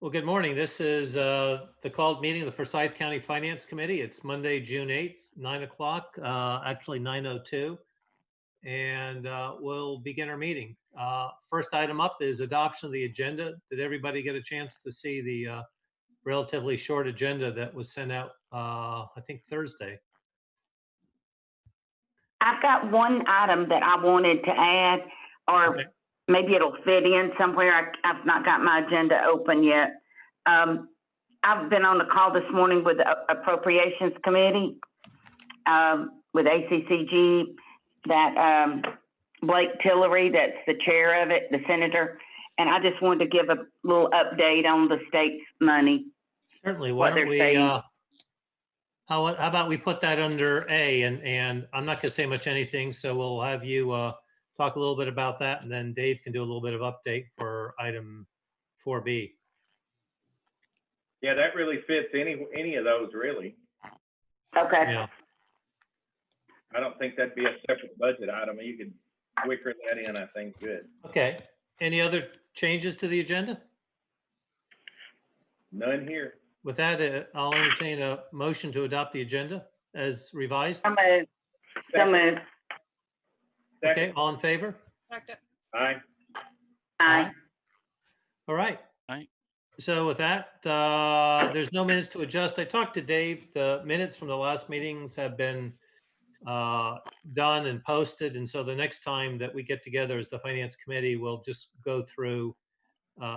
Well, good morning. This is the called meeting of the Forsyth County Finance Committee. It's Monday, June 8th, 9 o'clock, actually 9:02. And we'll begin our meeting. First item up is adoption of the agenda. Did everybody get a chance to see the relatively short agenda that was sent out, I think, Thursday? I've got one item that I wanted to add, or Okay. maybe it'll fit in somewhere. I've not got my agenda open yet. I've been on the call this morning with the Appropriations Committee, with ACCG, that Blake Tillery, that's the chair of it, the senator, and I just wanted to give a little update on the state's money. Certainly. What Why don't they're we, saying. how about we put that under A, and I'm not going to say much anything, so we'll have you talk a little bit about that, and then Dave can do a little bit of update for item 4B. Yeah, that really fits any of those, really. Okay. Yeah. I don't think that'd be a separate budget item. You could wicker that in, I think, good. Okay. Any other changes to the agenda? None here. With that, I'll entertain a motion to adopt the agenda as revised. So moved. So moved. Okay, Second. all in favor? Second. Aye. Aye. All right. Aye. So with that, there's no minutes to adjust. I talked to Dave. The minutes from the last meetings have been done and posted. And so the next time that we get together as the Finance Committee, we'll just go through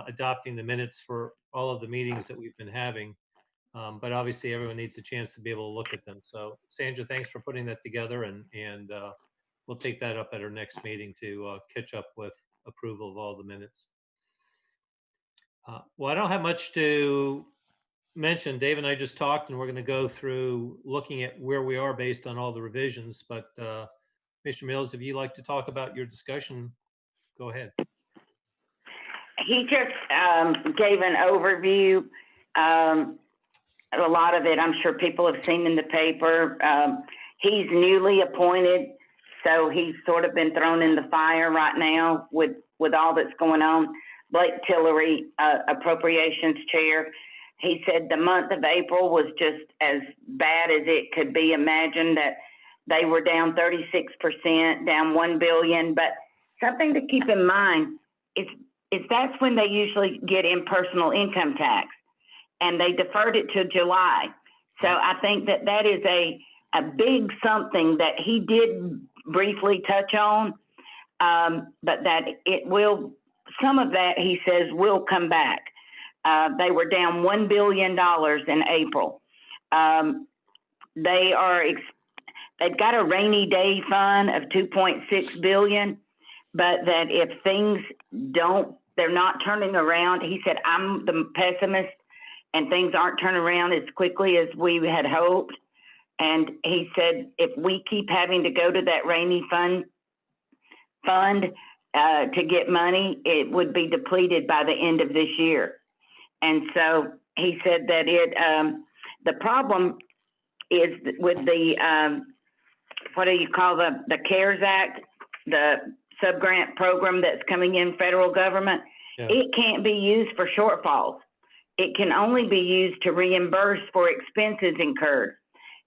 adopting the minutes for all of the meetings that we've been having. But obviously everyone needs a chance to be able to look at them. So Sandra, thanks for putting that together, and we'll take that up at our next meeting to catch up with approval of all the minutes. Well, I don't have much to mention. Dave and I just talked, and we're going to go through looking at where we are based on all the revisions. But Mr. Mills, if you'd like to talk about your discussion, go ahead. He just gave an overview. A lot of it, I'm sure people have seen in the paper. He's newly appointed, so he's sort of been thrown in the fire right now with all that's going on. Blake Tillery, Appropriations Chair, he said the month of April was just as bad as it could be imagined, that they were down 36%, down $1 billion. But something to keep in mind is that's when they usually get in personal income tax, and they deferred it to July. So I think that is a big something that he did briefly touch on, but that it will, some of that, he says, will come back. They were down $1 billion in April. They've got a rainy day fund of $2.6 billion, but that if things they're not turning around. He said, I'm the pessimist, and things aren't turning around as quickly as we had hoped. And he said, if we keep having to go to that rainy fund to get money, it would be depleted by the end of this year. And so he said that the problem is with the, what do you call the CARES Act, the sub-grant program that's coming in federal government. Yeah. It can't be used for shortfalls. It can only be used to reimburse for expenses incurred.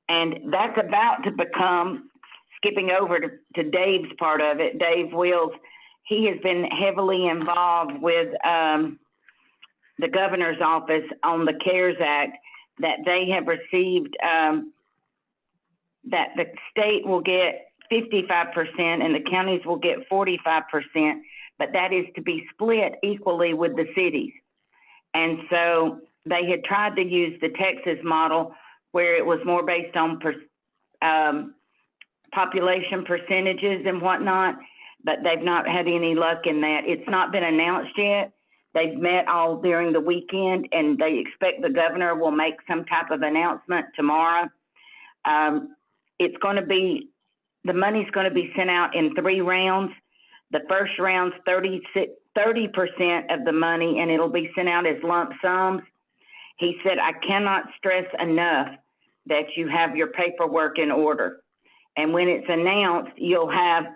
And that's about to become, skipping over to Dave's part of it, Dave Wills, he has been heavily involved with the governor's office on the CARES Act, that they have received, that the state will get 55% and the counties will get 45%, but that is to be split equally with the cities. And so they had tried to use the Texas model, where it was more based on population percentages and whatnot, but they've not had any luck in that. It's not been announced yet. They've met all during the weekend, and they expect the governor will make some type of announcement tomorrow. It's going to be, the money's going to be sent out in 3 rounds. The first round's 30% of the money, and it'll be sent out as lump sums. He said, I cannot stress enough that you have your paperwork in order. And when it's announced, you'll have,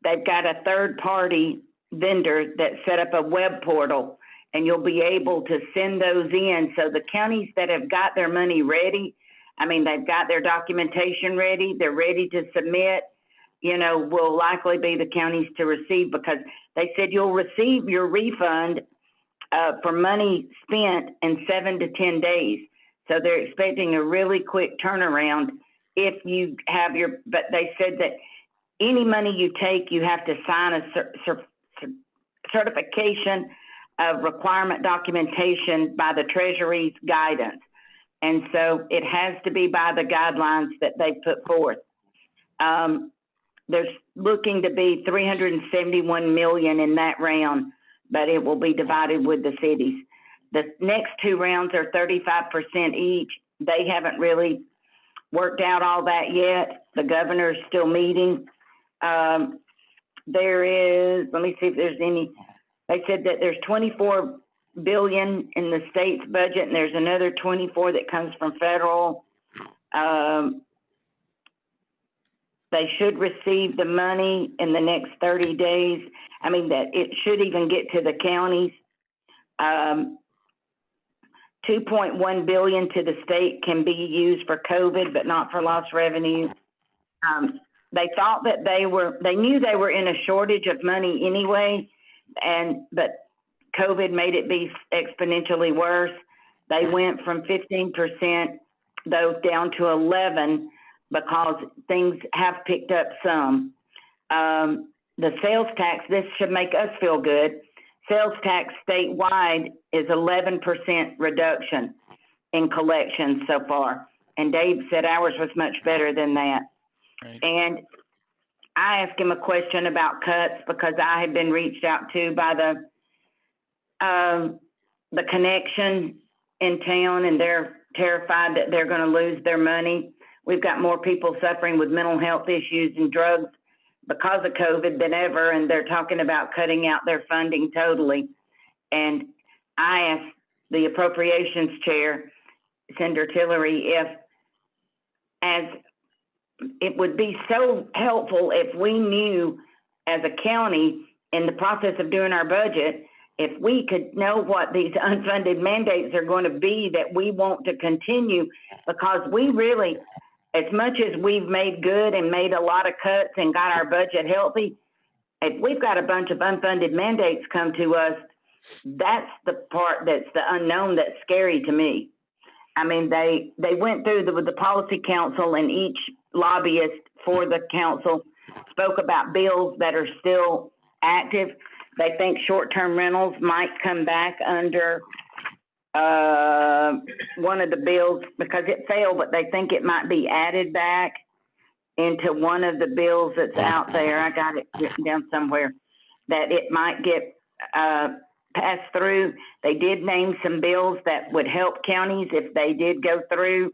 they've got a third-party vendor that set up a web portal, and you'll be able to send those in. So the counties that have got their money ready, I mean, they've got their documentation ready, they're ready to submit, you know, will likely be the counties to receive, because they said you'll receive your refund for money spent in 7 to 10 days. So they're expecting a really quick turnaround if you have your, but they said that any money you take, you have to sign a certification of requirement documentation by the Treasury's guidance. And so it has to be by the guidelines that they put forth. There's looking to be 371 million in that round, but it will be divided with the cities. The next two rounds are 35% each. They haven't really worked out all that yet. The governor is still meeting. There is, let me see if there's any, they said that there's 24 billion in the state's budget, and there's another 24 that comes from federal. They should receive the money in the next 30 days. I mean, that it should even get to the counties. 2.1 billion to the state can be used for COVID, but not for lost revenue. They thought that they knew they were in a shortage of money anyway, but COVID made it be exponentially worse. They went from 15% though down to 11 because things have picked up some. The sales tax, this should make us feel good. Sales tax statewide is 11% reduction in collections so far. And Dave said ours was much better than that. Right. And I asked him a question about cuts because I had been reached out to by the connection in town, and they're terrified that they're going to lose their money. We've got more people suffering with mental health issues and drugs because of COVID than ever, and they're talking about cutting out their funding totally. And I asked the appropriations chair, Senator Tillery, if as it would be so helpful if we knew as a county in the process of doing our budget, if we could know what these unfunded mandates are going to be that we want to continue, because we really, as much as we've made good and made a lot of cuts and got our budget healthy, if we've got a bunch of unfunded mandates come to us, that's the part that's the unknown that's scary to me. I mean, they went through with the policy council, and each lobbyist for the council spoke about bills that are still active. They think short-term rentals might come back under one of the bills because it failed, but they think it might be added back into one of the bills that's out there. I got it written down somewhere that it might get passed through. They did name some bills that would help counties if they did go through,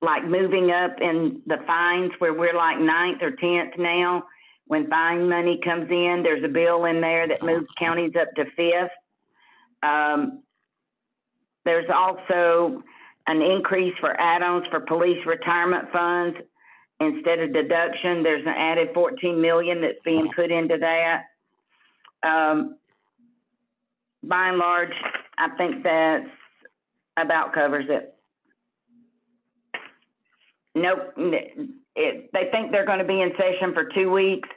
like moving up in the fines where we're like 9th or 10th now. When fine money comes in, there's a bill in there that moves counties up to 5th. There's also an increase for add-ons for police retirement funds. Instead of deduction, there's an added 14 million that's being put into that. By and large, I think that's about covers it. Nope, they think they're going to be in session for 2 weeks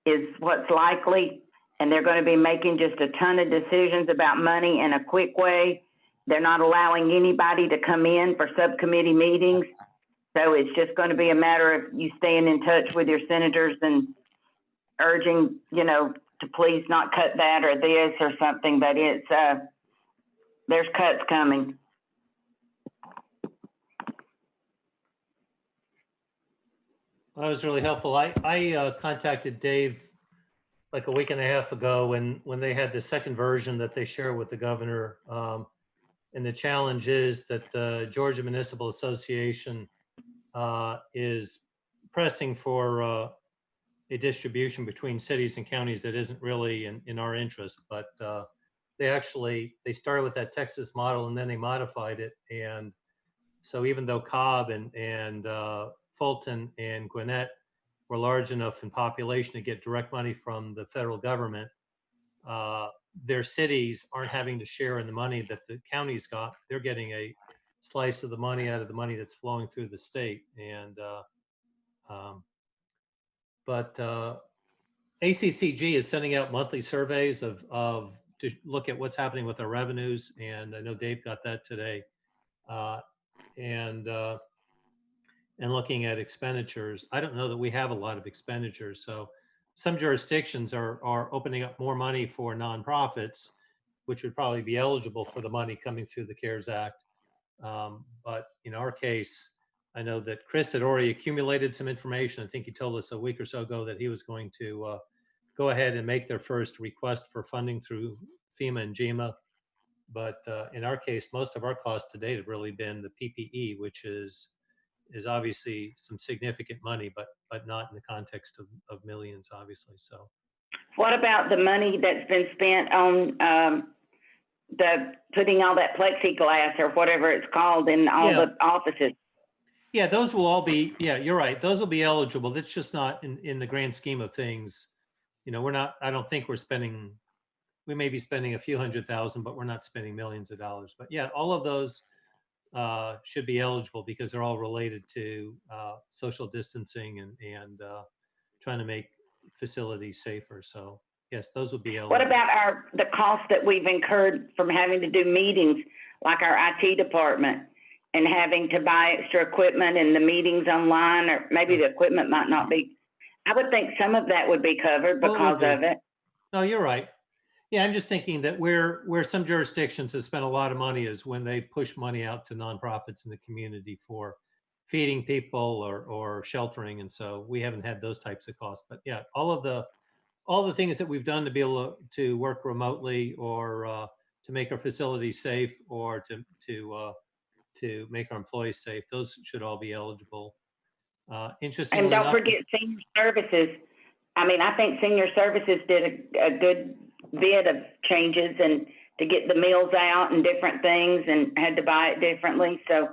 is what's likely, and they're going to be making just a ton of decisions about money in a quick way. They're not allowing anybody to come in for subcommittee meetings. So it's just going to be a matter of you staying in touch with your senators and urging, you know, to please not cut that or this or something, but it's, there's cuts coming. That was really helpful. I contacted Dave like a week and a half ago when they had the second version that they share with the governor. And the challenge is that the Georgia Municipal Association is pressing for a distribution between cities and counties that isn't really in our interest. But they started with that Texas model and then they modified it. And so even though Cobb and Fulton and Gwinnett were large enough in population to get direct money from the federal government, their cities aren't having to share in the money that the county's got. They're getting a slice of the money out of the money that's flowing through the state. And but ACCG is sending out monthly surveys of to look at what's happening with our revenues, and I know Dave got that today. And looking at expenditures. I don't know that we have a lot of expenditures. So some jurisdictions are opening up more money for nonprofits, which would probably be eligible for the money coming through the CARES Act. But in our case, I know that Chris had already accumulated some information. I think he told us a week or so ago that he was going to go ahead and make their first request for funding through FEMA and GEMA. But in our case, most of our costs to date have really been the PPE, which is obviously some significant money, but not in the context of millions, obviously. So What about the money that's been spent on the putting all that plexiglass or whatever it's called in all Yeah. the offices? yeah, those will all be, yeah, you're right. Those will be eligible. That's just not in the grand scheme of things. You know, I don't think we may be spending a few $100,000, but we're not spending millions of dollars. But yeah, all of those should be eligible because they're all related to social distancing and trying to make facilities safer. So yes, those will be eligible. What about the cost that we've incurred from having to do meetings, like our IT department, and having to buy extra equipment and the meetings online, or maybe the equipment might not be? I would think some of that would be covered Well, it would because of be. it. No, you're right. Yeah, I'm just thinking that where some jurisdictions have spent a lot of money is when they push money out to nonprofits in the community for feeding people or sheltering. And so we haven't had those types of costs. But yeah, all the things that we've done to be able to work remotely or to make our facilities safe or to make our employees safe, those should all be eligible. Interestingly And don't enough, forget senior services. I mean, I think senior services did a good bit of changes and to get the meals out and different things and had to buy it differently. So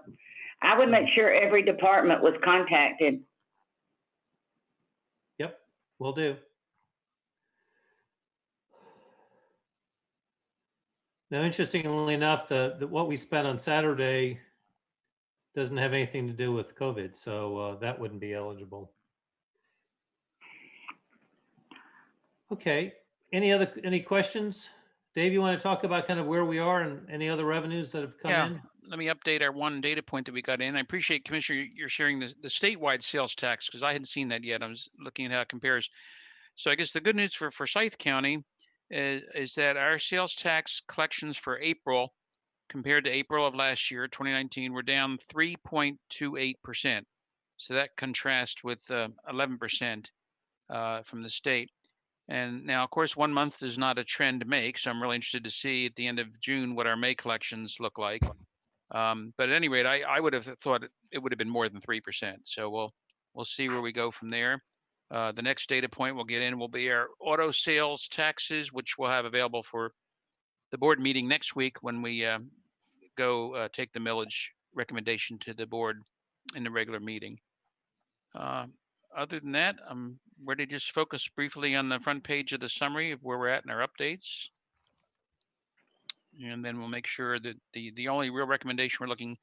I would make sure every department was contacted. Yep, will do. Now, interestingly enough, what we spent on Saturday doesn't have anything to do with COVID, so that wouldn't be eligible. Okay, any questions? Dave, you want to talk about kind of where we are and any other revenues that have come in? Let me update our one data point that we got in. I appreciate, Commissioner, you're sharing the statewide sales tax because I hadn't seen that yet. I was looking at how it compares. So I guess the good news for Forsyth County is that our sales tax collections for April compared to April of last year, 2019, were down 3.28%. So that contrasts with 11% from the state. And now, of course, 1 month is not a trend to make. So I'm really interested to see at the end of June what our May collections look like. But at any rate, I would have thought it would have been more than 3%. So we'll see where we go from there. The next data point we'll get in will be our auto sales taxes, which we'll have available for the board meeting next week when we go take the millage recommendation to the board in the regular meeting. Other than that, I'm ready to just focus briefly on the front page of the summary of where we're at in our updates. And then we'll make sure that the only real recommendation we're looking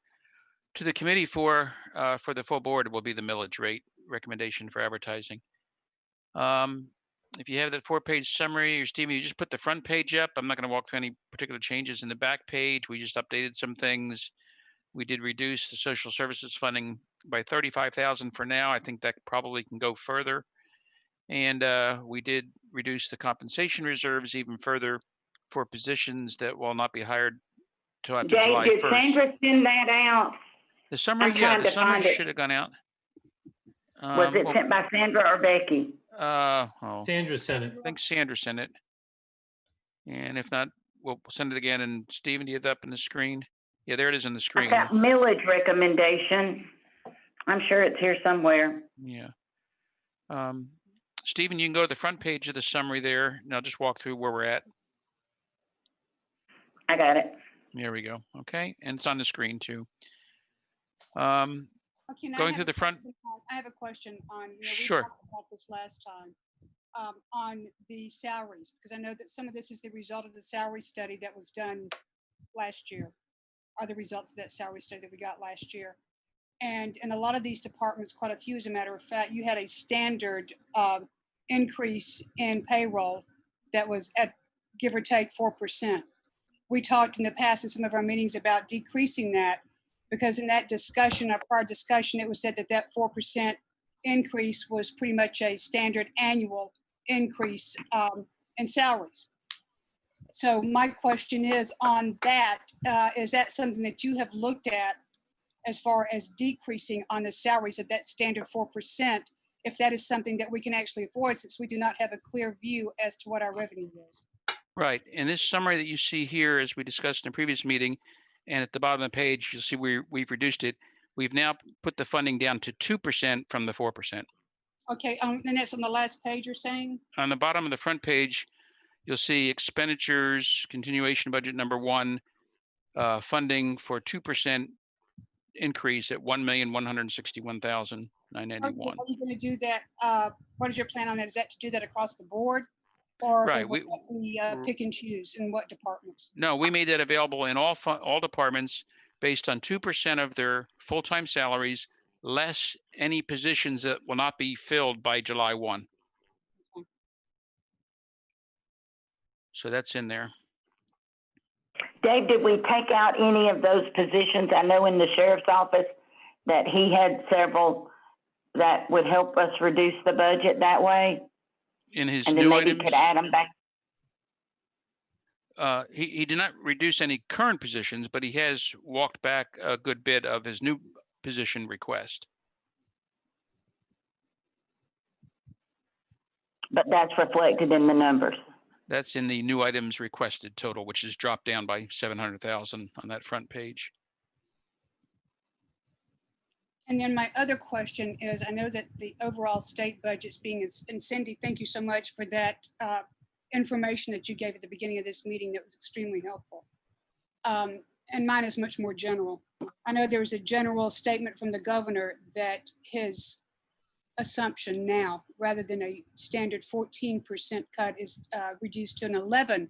to the committee for the full board will be the millage rate recommendation for advertising. If you have that 4-page summary, or Stephen, you just put the front page up. I'm not going to walk through any particular changes in the back page. We just updated some things. We did reduce the social services funding by $35,000 for now. I think that probably can go further. And we did reduce the compensation reserves even further for positions that will not be hired till after Dave, July did 1st. Sandra send that out? The summary, the summary should have gone out. Was it sent by Sandra or Becky? Sandra sent it. I think Sandra sent it. And if not, we'll send it again. And Stephen, do you have that up on the screen? Yeah, there it is on the screen. That millage recommendation. I'm sure it's here somewhere. Yeah. Stephen, you can go to the front page of the summary there. Now just walk through where we're at. I got it. There we go. Okay. And it's on the screen too. Okay, Going through the front. I have a question on, we Sure. talked about this last time. on the salaries, because I know that some of this is the result of the salary study that was done last year, are the results of that salary study that we got last year. And in a lot of these departments, quite a few, as a matter of fact, you had a standard increase in payroll that was at give or take 4%. We talked in the past in some of our meetings about decreasing that, because in that discussion, our prior discussion, it was said that that 4% increase was pretty much a standard annual increase in salaries. So my question is on that, is that something that you have looked at as far as decreasing on the salaries of that standard 4%, if that is something that we can actually afford, since we do not have a clear view as to what our revenue is? Right. And this summary that you see here, as we discussed in a previous meeting, and at the bottom of the page, you'll see we've reduced it. We've now put the funding down to 2% from the 4%. Okay, and that's on the last page you're saying? On the bottom of the front page, you'll see expenditures, continuation budget number 1, funding for 2% increase at $1,161,991. Okay, are you going to do that? What is your plan on that? Is that to do that across the board? Or Right, we pick and choose in what departments? No, we made that available in all departments based on 2% of their full-time salaries, less any positions that will not be filled by July 1. Okay. So that's in there. Dave, did we take out any of those positions? I know in the sheriff's office that he had several that would help us reduce the budget that way. In his And then new maybe items, could add them back. he did not reduce any current positions, but he has walked back a good bit of his new position request. But that's reflected in the numbers. That's in the new items requested total, which is dropped down by 700,000 on that front page. And then my other question is, I know that the overall state budget's being, and Cindy, thank you so much for that information that you gave at the beginning of this meeting. That was extremely helpful. And mine is much more general. I know there was a general statement from the governor that his assumption now, rather than a standard 14% cut, is reduced to an 11%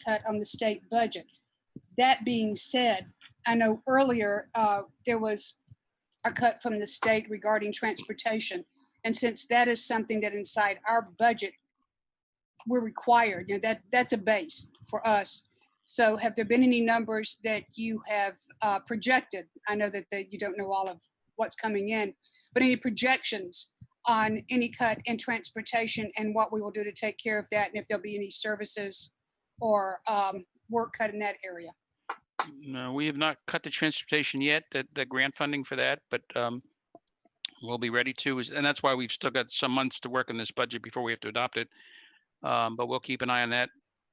cut on the state budget. That being said, I know earlier there was a cut from the state regarding transportation. And since that is something that inside our budget, we're required, that's a base for us. So have there been any numbers that you have projected? I know that you don't know all of what's coming in, but any projections on any cut in transportation and what we will do to take care of that, and if there'll be any services or work cut in that area? No, we have not cut the transportation yet, the grant funding for that, but we'll be ready to, and that's why we've still got some months to work on this budget before we have to adopt it. But we'll keep an eye on that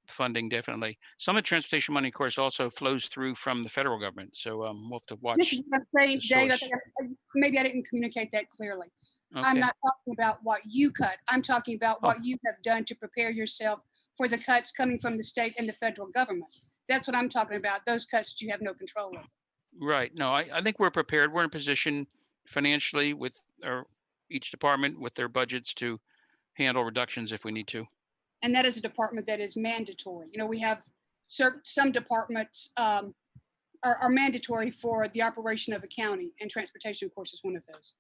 funding, definitely. Some of the transportation money, of course, also flows through from the federal government. So we'll have to watch. This is what I'm saying, Dave, I source. think maybe I didn't communicate that clearly. Okay. I'm not talking about what you cut. I'm talking about what you have done to prepare yourself for the cuts coming from the state and the federal government. That's what I'm talking about, those cuts that you have no control over. Right. No, I think we're prepared. We're in a position financially with each department with their budgets to handle reductions if we need to. And that is a department that is mandatory. We have some departments are mandatory for the operation of a county, and transportation, of course, is one of those.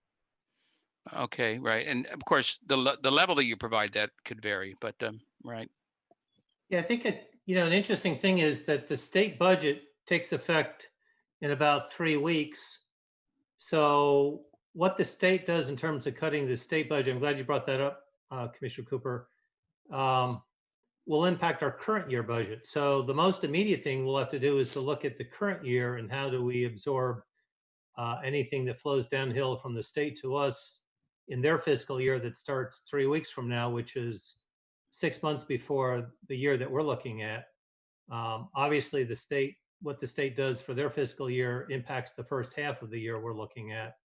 Okay, right. And of course, the level that you provide that could vary, but right. Yeah, I think an interesting thing is that the state budget takes effect in about 3 weeks. So what the state does in terms of cutting the state budget, I'm glad you brought that up, Commissioner Cooper, will impact our current year budget. So the most immediate thing we'll have to do is to look at the current year and how do we absorb anything that flows downhill from the state to us in their fiscal year that starts 3 weeks from now, which is 6 months before the year that we're looking at. Obviously, what the state does for their fiscal year impacts the first half of the year we're looking at.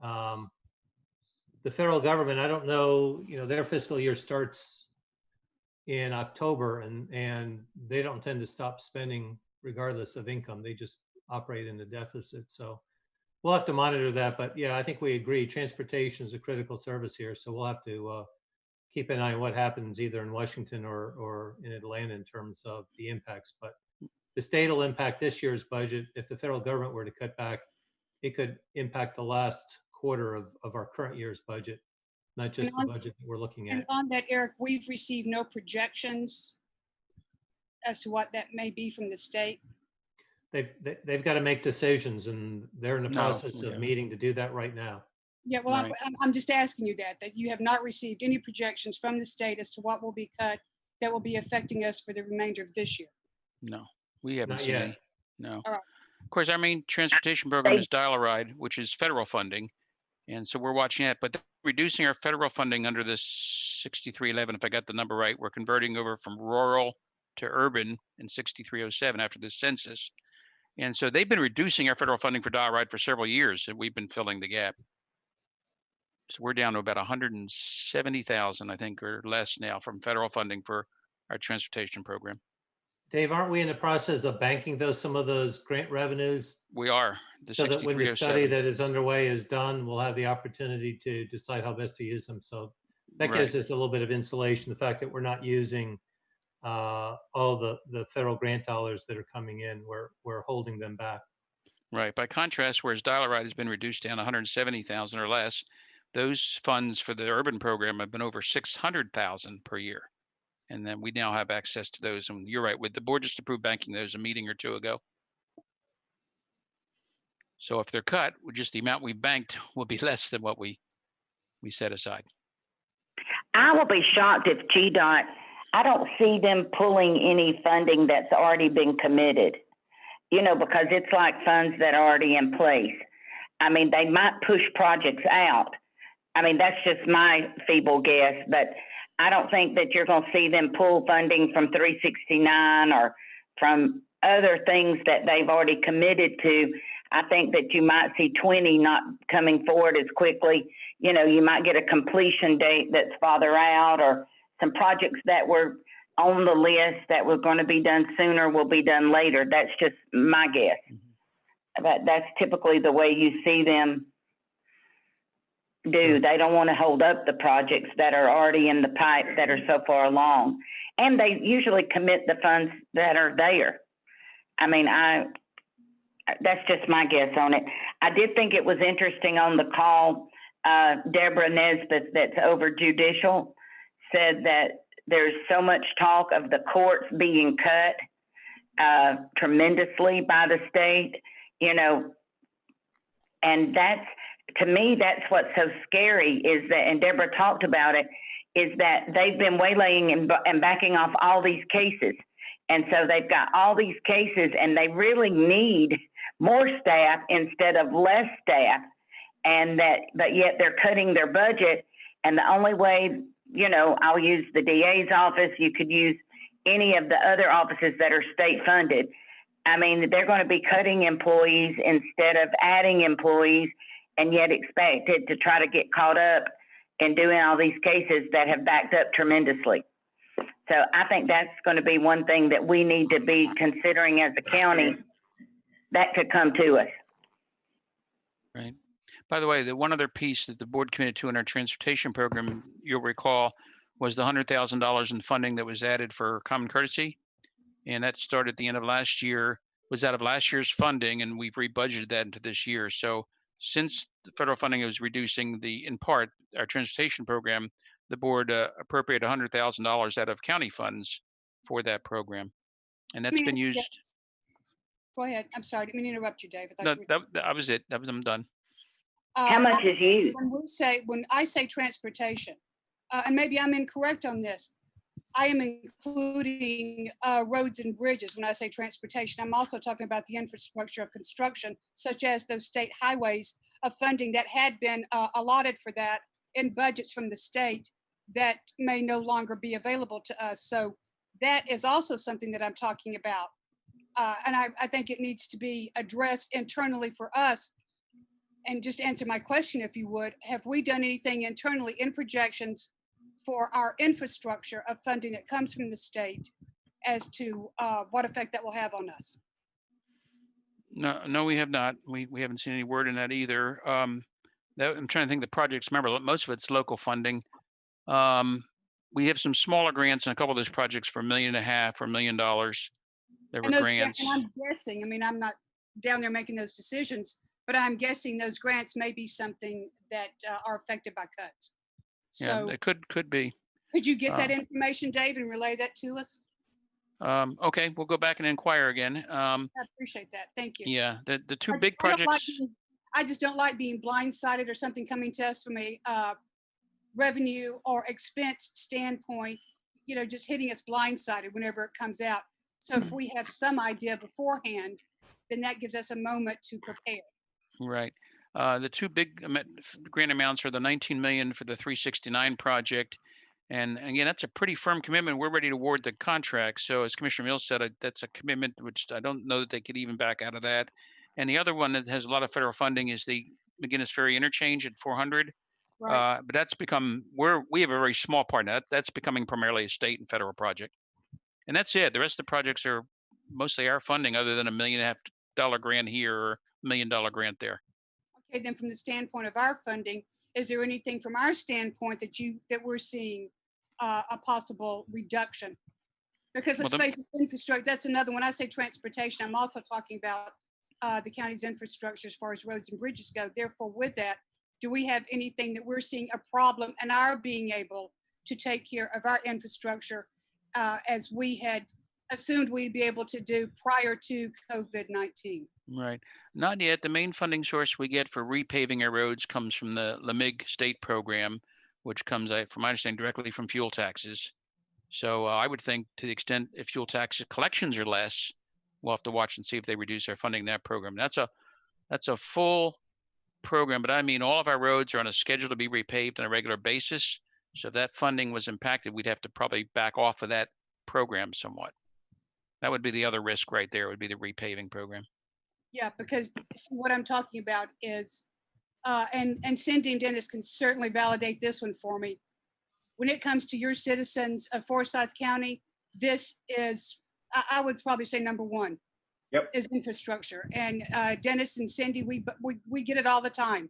The federal government, I don't know, their fiscal year starts in October, and they don't tend to stop spending regardless of income. They just operate in the deficit. So we'll have to monitor that. But yeah, I think we agree. Transportation is a critical service here, so we'll have to keep an eye on what happens either in Washington or in Atlanta in terms of the impacts. But the state will impact this year's budget. If the federal government were to cut back, it could impact the last quarter of our current year's budget, not just the budget that we're looking And at. on that, Eric, we've received no projections as to what that may be from the state. They've got to make decisions, and they're in the No, process we of haven't. meeting to do that right now. Yeah, well, Right. I'm just asking you that you have not received any projections from the state as to what will be cut that will be affecting us for the remainder of this year. No, we haven't Not seen yet. any. No. All right. Of course, our main transportation program is Dial-A-Ride, which is federal funding. And so we're watching that, but they're reducing our federal funding under this 6311, if I got the number right. We're converting over from rural to urban in 6307 after the census. And so they've been reducing our federal funding for Dial-A-Ride for several years, and we've been filling the gap. So we're down to about 170,000, I think, or less now from federal funding for our transportation program. Dave, aren't we in the process of banking some of those grant revenues We are, the so that when the study 6307. that is underway is done, we'll have the opportunity to decide how best to use them. So that Right. gives us a little bit of insulation, the fact that we're not using all the federal grant dollars that are coming in. We're holding them back. Right. By contrast, whereas Dial-A-Ride has been reduced down 170,000 or less, those funds for the urban program have been over 600,000 per year. And then we now have access to those. And you're right, with the board just approved banking those a meeting or two ago. So if they're cut, just the amount we banked will be less than what we set aside. I will be shocked if GDOT, I don't see them pulling any funding that's already been committed, because it's like funds that are already in place. I mean, they might push projects out. I mean, that's just my feeble guess, but I don't think that you're going to see them pull funding from 369 or from other things that they've already committed to. I think that you might see 20 not coming forward as quickly. You might get a completion date that's farther out, or some projects that were on the list that were going to be done sooner will be done later. That's just my guess. But that's typically the way you see them do. Sure. They don't want to hold up the projects that are already in the pipe that are so far along. And they usually commit the funds that are there. I mean, that's just my guess on it. I did think it was interesting on the call, Deborah Nesbitt, that's over judicial, said that there's so much talk of the courts being cut tremendously by the state, and that's, to me, that's what's so scary is that, and Deborah talked about it, is that they've been waylaying and backing off all these cases. And so they've got all these cases and they really need more staff instead of less staff. But yet they're cutting their budget. And the only way, I'll use the DA's office. You could use any of the other offices that are state funded. I mean, they're going to be cutting employees instead of adding employees, and yet expected to try to get caught up in doing all these cases that have backed up tremendously. So I think that's going to be one thing that we need to be considering as a county that could come to us. Right. By the way, the one other piece that the board committed to in our transportation program, you'll recall, was the $100,000 in funding that was added for common courtesy. And that started at the end of last year, was out of last year's funding, and we've rebudgeted that into this year. So since the federal funding is reducing in part, our transportation program, the board appropriated $100,000 out of county funds for that program. And that's been used. Go ahead. I'm sorry. I didn't mean to interrupt you, Dave. No, that was it. I'm done. How much is used? When I say transportation, and maybe I'm incorrect on this, I am including roads and bridges when I say transportation. I'm also talking about the infrastructure of construction, such as those state highways of funding that had been allotted for that in budgets from the state that may no longer be available to us. So that is also something that I'm talking about. And I think it needs to be addressed internally for us. And just answer my question, if you would, have we done anything internally in projections for our infrastructure of funding that comes from the state as to what effect that will have on us? No, we have not. We haven't seen any word in that either. I'm trying to think of the projects. Remember, most of it's local funding. we have some smaller grants on a couple of those projects for $1.5 million or $1 million. There were And those, grants. and I'm guessing, I mean, I'm not down there making those decisions, but I'm guessing those grants may be something that are affected by cuts. Yeah, So it could be. could you get that Uh, information, Dave, and relay that to us? Okay, we'll go back and inquire again. I appreciate that. Thank you. Yeah, the two I big I don't like projects. I just don't like being blindsided or something coming to us from a revenue or expense standpoint, you know, just hitting us blindsided whenever it comes out. So if we have some idea beforehand, then that gives us a moment to prepare. Right. The two big grant amounts are the 19 million for the 369 project. And again, that's a pretty firm commitment. We're ready to award the contract. So as Commissioner Mills said, that's a commitment which I don't know that they could even back out of that. And the other one that has a lot of federal funding is the McGinnis Ferry interchange at 400. Right. But that's become, we have a very small part in that. That's becoming primarily a state and federal project. And that's it. The rest of the projects are mostly our funding, other than $1.5 million grant here or $1 million grant there. Okay, then from the standpoint of our funding, is there anything from our standpoint that we're seeing a possible reduction? Because let's face it, infrastructure, that's another, when I say transportation, I'm also talking about the county's infrastructure as far as roads and bridges go. Therefore, with that, do we have anything that we're seeing a problem in our being able to take care of our infrastructure as we had assumed we'd be able to do prior to COVID-19? Right. Not yet. The main funding source we get for repaving our roads comes from the LMIG state program, which comes, from my understanding, directly from fuel taxes. So I would think, to the extent if fuel tax collections are less, we'll have to watch and see if they reduce our funding in that program. That's a full program, but I mean, all of our roads are on a schedule to be repaved on a regular basis. So if that funding was impacted, we'd have to probably back off of that program somewhat. That would be the other risk right there, would be the repaving program. Yeah, because see, what I'm talking about is, and Cindy and Dennis can certainly validate this one for me. When it comes to your citizens of Forsyth County, this is, I would probably say number one. Yep. Is infrastructure. And Dennis and Cindy, we get it all the time.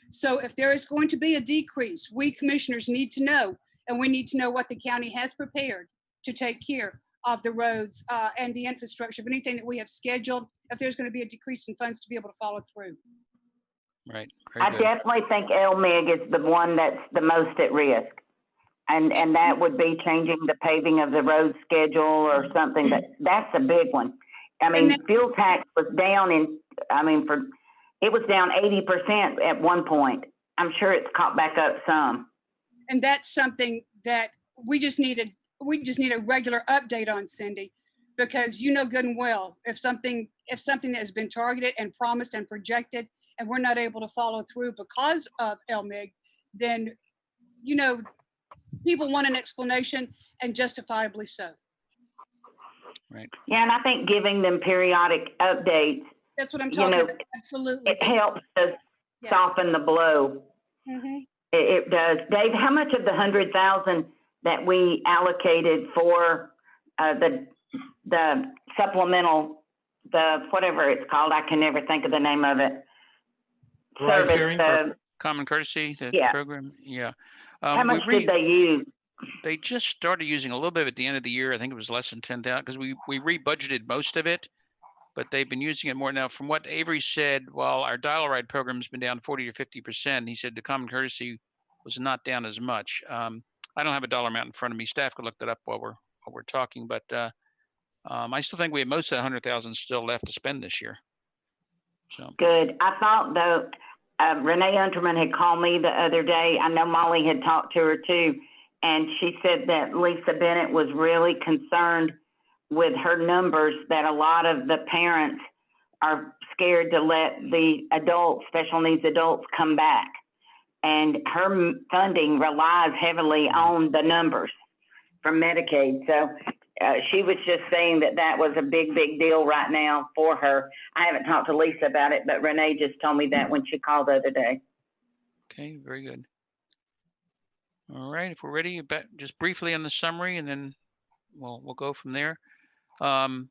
So if there is going to be a decrease, we commissioners need to know, and we need to know what the county has prepared to take care of the roads and the infrastructure, of anything that we have scheduled, if there's going to be a decrease in funds to be able to follow through. Right. I definitely think LMIG is the one that's the most at risk. And that would be changing the paving of the road schedule or something, but that's a big one. I mean, fuel tax was down it was down 80% at one point. I'm sure it's caught back up some. And that's something that we just need a regular update on, Cindy, because you know good and well, if something that has been targeted and promised and projected, and we're not able to follow through because of LMIG, then, you know, people want an explanation, and justifiably so. Right. Yeah, and I think giving them periodic updates, that's what I'm talking about. Absolutely. It helps us soften the blow. Mm-hmm. It does. Dave, how much of the 100,000 that we allocated for the supplemental, the whatever it's called, I can never think of the name of it. Ride sharing for common courtesy, the program. Yeah. How much did they use? They just started using a little bit at the end of the year. I think it was less than 10,000 because we re-budgeted most of it, but they've been using it more now. From what Avery said, while our dial ride program has been down 40 or 50%, he said the common courtesy was not down as much. I don't have a dollar amount in front of me. Staff could look that up while we're talking, but I still think we have most of that 100,000 still left to spend this year. So good. I thought though, Renee Unterman had called me the other day. I know Molly had talked to her too. And she said that Lisa Bennett was really concerned with her numbers, that a lot of the parents are scared to let the adults, special needs adults, come back. And her funding relies heavily on the numbers from Medicaid. So she was just saying that was a big, big deal right now for her. I haven't talked to Lisa about it, but Renee just told me that when she called the other day. Okay, very good. All right, if we're ready, just briefly on the summary, and then we'll go from there. On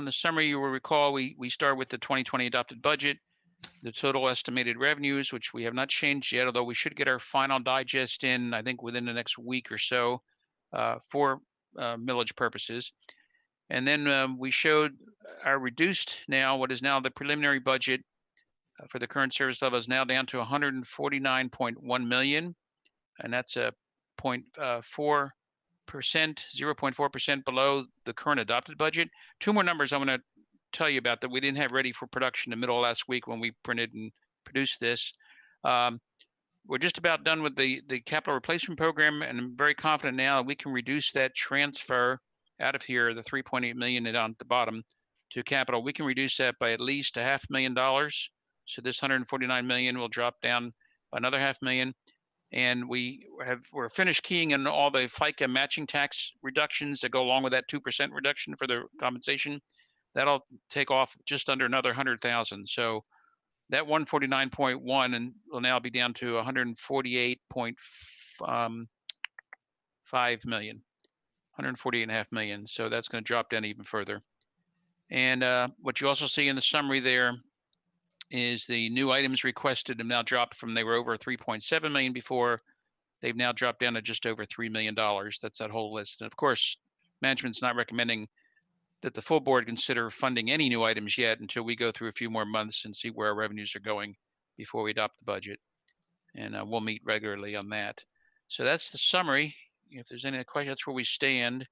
the summary, you will recall we start with the 2020 adopted budget, the total estimated revenues, which we have not changed yet, although we should get our final digest in, I think, within the next week or so. for millage purposes. And then we showed our reduced now, what is now the preliminary budget for the current service level is now down to 149.1 million. And that's a 0.4%, 0.4% below the current adopted budget. Two more numbers I'm going to tell you about that we didn't have ready for production in the middle of last week when we printed and produced this. We're just about done with the capital replacement program, and I'm very confident now that we can reduce that transfer out of here, the 3.8 million down at the bottom to capital. We can reduce that by at least $500,000. So this 149 million will drop down by another $500,000. And we're finished keying in all the FICA matching tax reductions that go along with that 2% reduction for the compensation. That'll take off just under another 100,000. So that 149.1 and will now be down to 148.5 million, 148.5 million. So that's going to drop down even further. And what you also see in the summary there is the new items requested have now dropped from, they were over 3.7 million before. They've now dropped down to just over $3 million. That's that whole list. And of course, management's not recommending that the full board consider funding any new items yet until we go through a few more months and see where our revenues are going before we adopt the budget. And we'll meet regularly on that. So that's the summary. If there's any questions, that's where we stand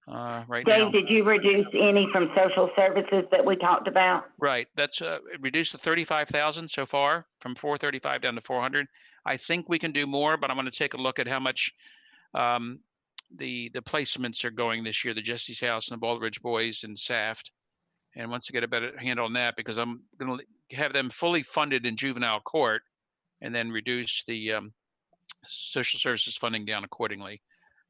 right now. Dave, did you reduce any from social services that we talked about? Right, that's reduced to 35,000 so far, from 435 down to 400. I think we can do more, but I'm going to take a look at how much the placements are going this year, the Jesse's House and the Bald Ridge Boys and SAFT. And once I get a better handle on that, because I'm going to have them fully funded in juvenile court and then reduce the social services funding down accordingly.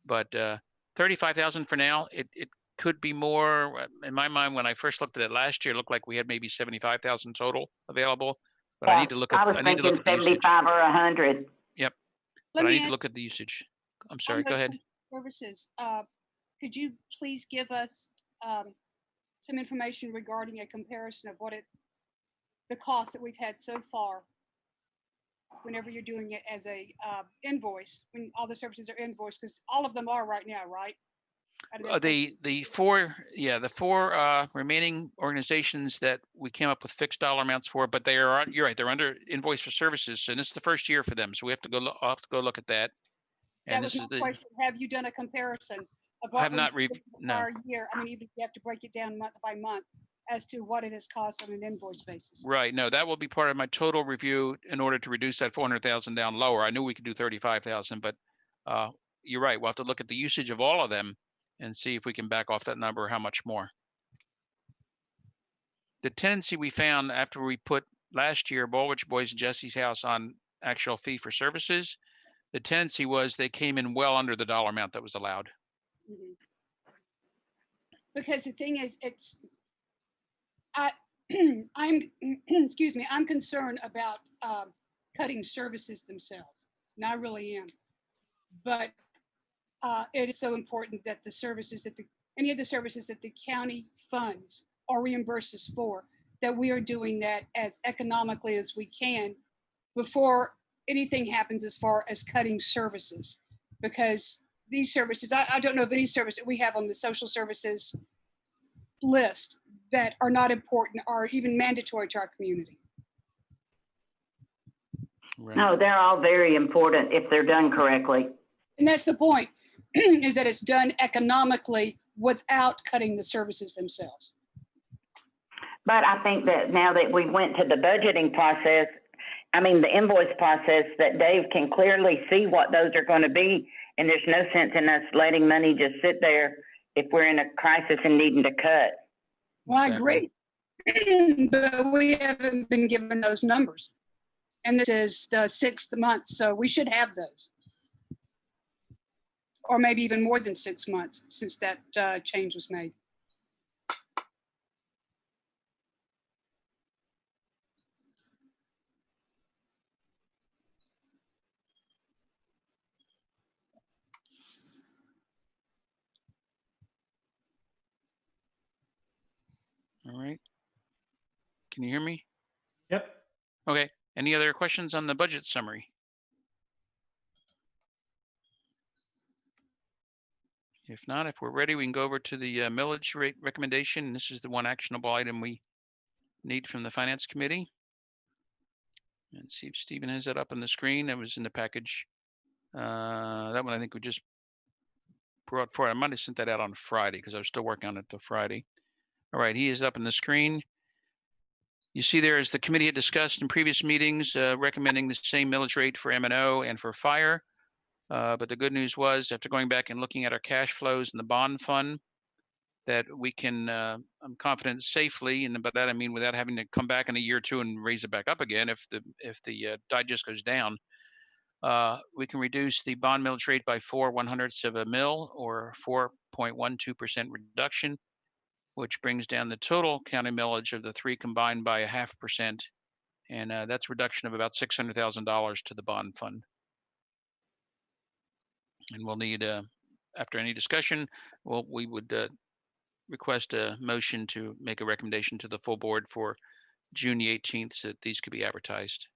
But 35,000 for now. It could be more. In my mind, when I first looked at it last year, it looked like we had maybe 75,000 total available. But Yeah, I need to look at. I was need to look thinking at the usage. 75 or 100. Yep. Let But I me need to ask look at the usage. I'm on sorry. the Go ahead. Services, could you please give us some information regarding a comparison of the cost that we've had so far whenever you're doing it as a invoice, when all the services are invoiced, because all of them are right now, right? The four remaining organizations that we came up with fixed dollar amounts for, but they are, you're right, they're under invoice for services, and this is the first year for them, so we have to go look at that. And that was my question. Have you done a comparison of what I have not the no. prior year? I mean, even if you have to break it down month by month as to what it has cost on an invoice basis. Right. No, that will be part of my total review in order to reduce that 400,000 down lower. I knew we could do 35,000, but you're right. We'll have to look at the usage of all of them and see if we can back off that number, how much more. The tendency we found after we put last year Bald Ridge Boys and Jesse's House on actual fee for services, the tendency was they came in well under the dollar amount that was allowed. Mm-hmm. Because the thing is, I'm excuse me, I'm concerned about cutting services themselves, and I really am. But it is so important that the services that any of the services that the county funds or reimburses for, that we are doing that as economically as we can before anything happens as far as cutting services. Because these services, I don't know of any service that we have on the social services list that are not important or even mandatory to our community. Right. No, they're all very important if they're done correctly. And that's the point, is that it's done economically without cutting the services themselves. But I think that now that we went to the budgeting process, I mean, the invoice process, that Dave can clearly see what those are going to be. And there's no sense in us letting money just sit there if we're in a crisis and needing to cut. Well, I agree, but we haven't been given those numbers. And this is the 6th month, so we should have those. Or maybe even more than 6 months since that change was made. All right. Can you hear me? Yep. Okay. Any other questions on the budget summary? If not, if we're ready, we can go over to the millage rate recommendation. This is the one actionable item we need from the Finance Committee. And see if Stephen has that up on the screen. That was in the package. That one I think we just brought forward. I might have sent that out on Friday because I was still working on it till Friday. All right, he is up on the screen. You see there, as the committee had discussed in previous meetings, recommending the same millage rate for M&O and for fire. But the good news was, after going back and looking at our cash flows in the bond fund, that we can, I'm confident, safely, and by that I mean without having to come back in a year or two and raise it back up again if the digest goes down, we can reduce the bond millage rate by 4/100ths of a mil, or 4.12% reduction, which brings down the total county millage of the three combined by 0.5%, and that's a reduction of about $600,000 to the bond fund. And we'll need, after any discussion, we would request a motion to make a recommendation to the full board for June the 18th so that these could be advertised.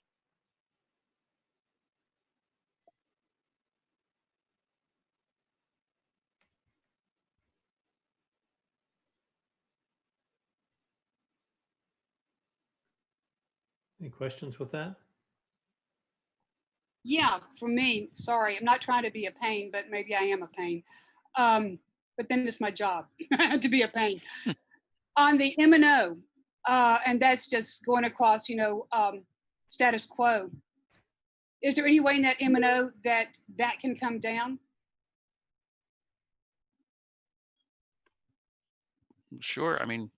Any questions with that? Yeah, for me, sorry, I'm not trying to be a pain, but maybe I am a pain. But then it's my job to be a pain. On the M&O, and that's just going across, status quo. Is there any way in that M&O that can come down? Sure. I mean,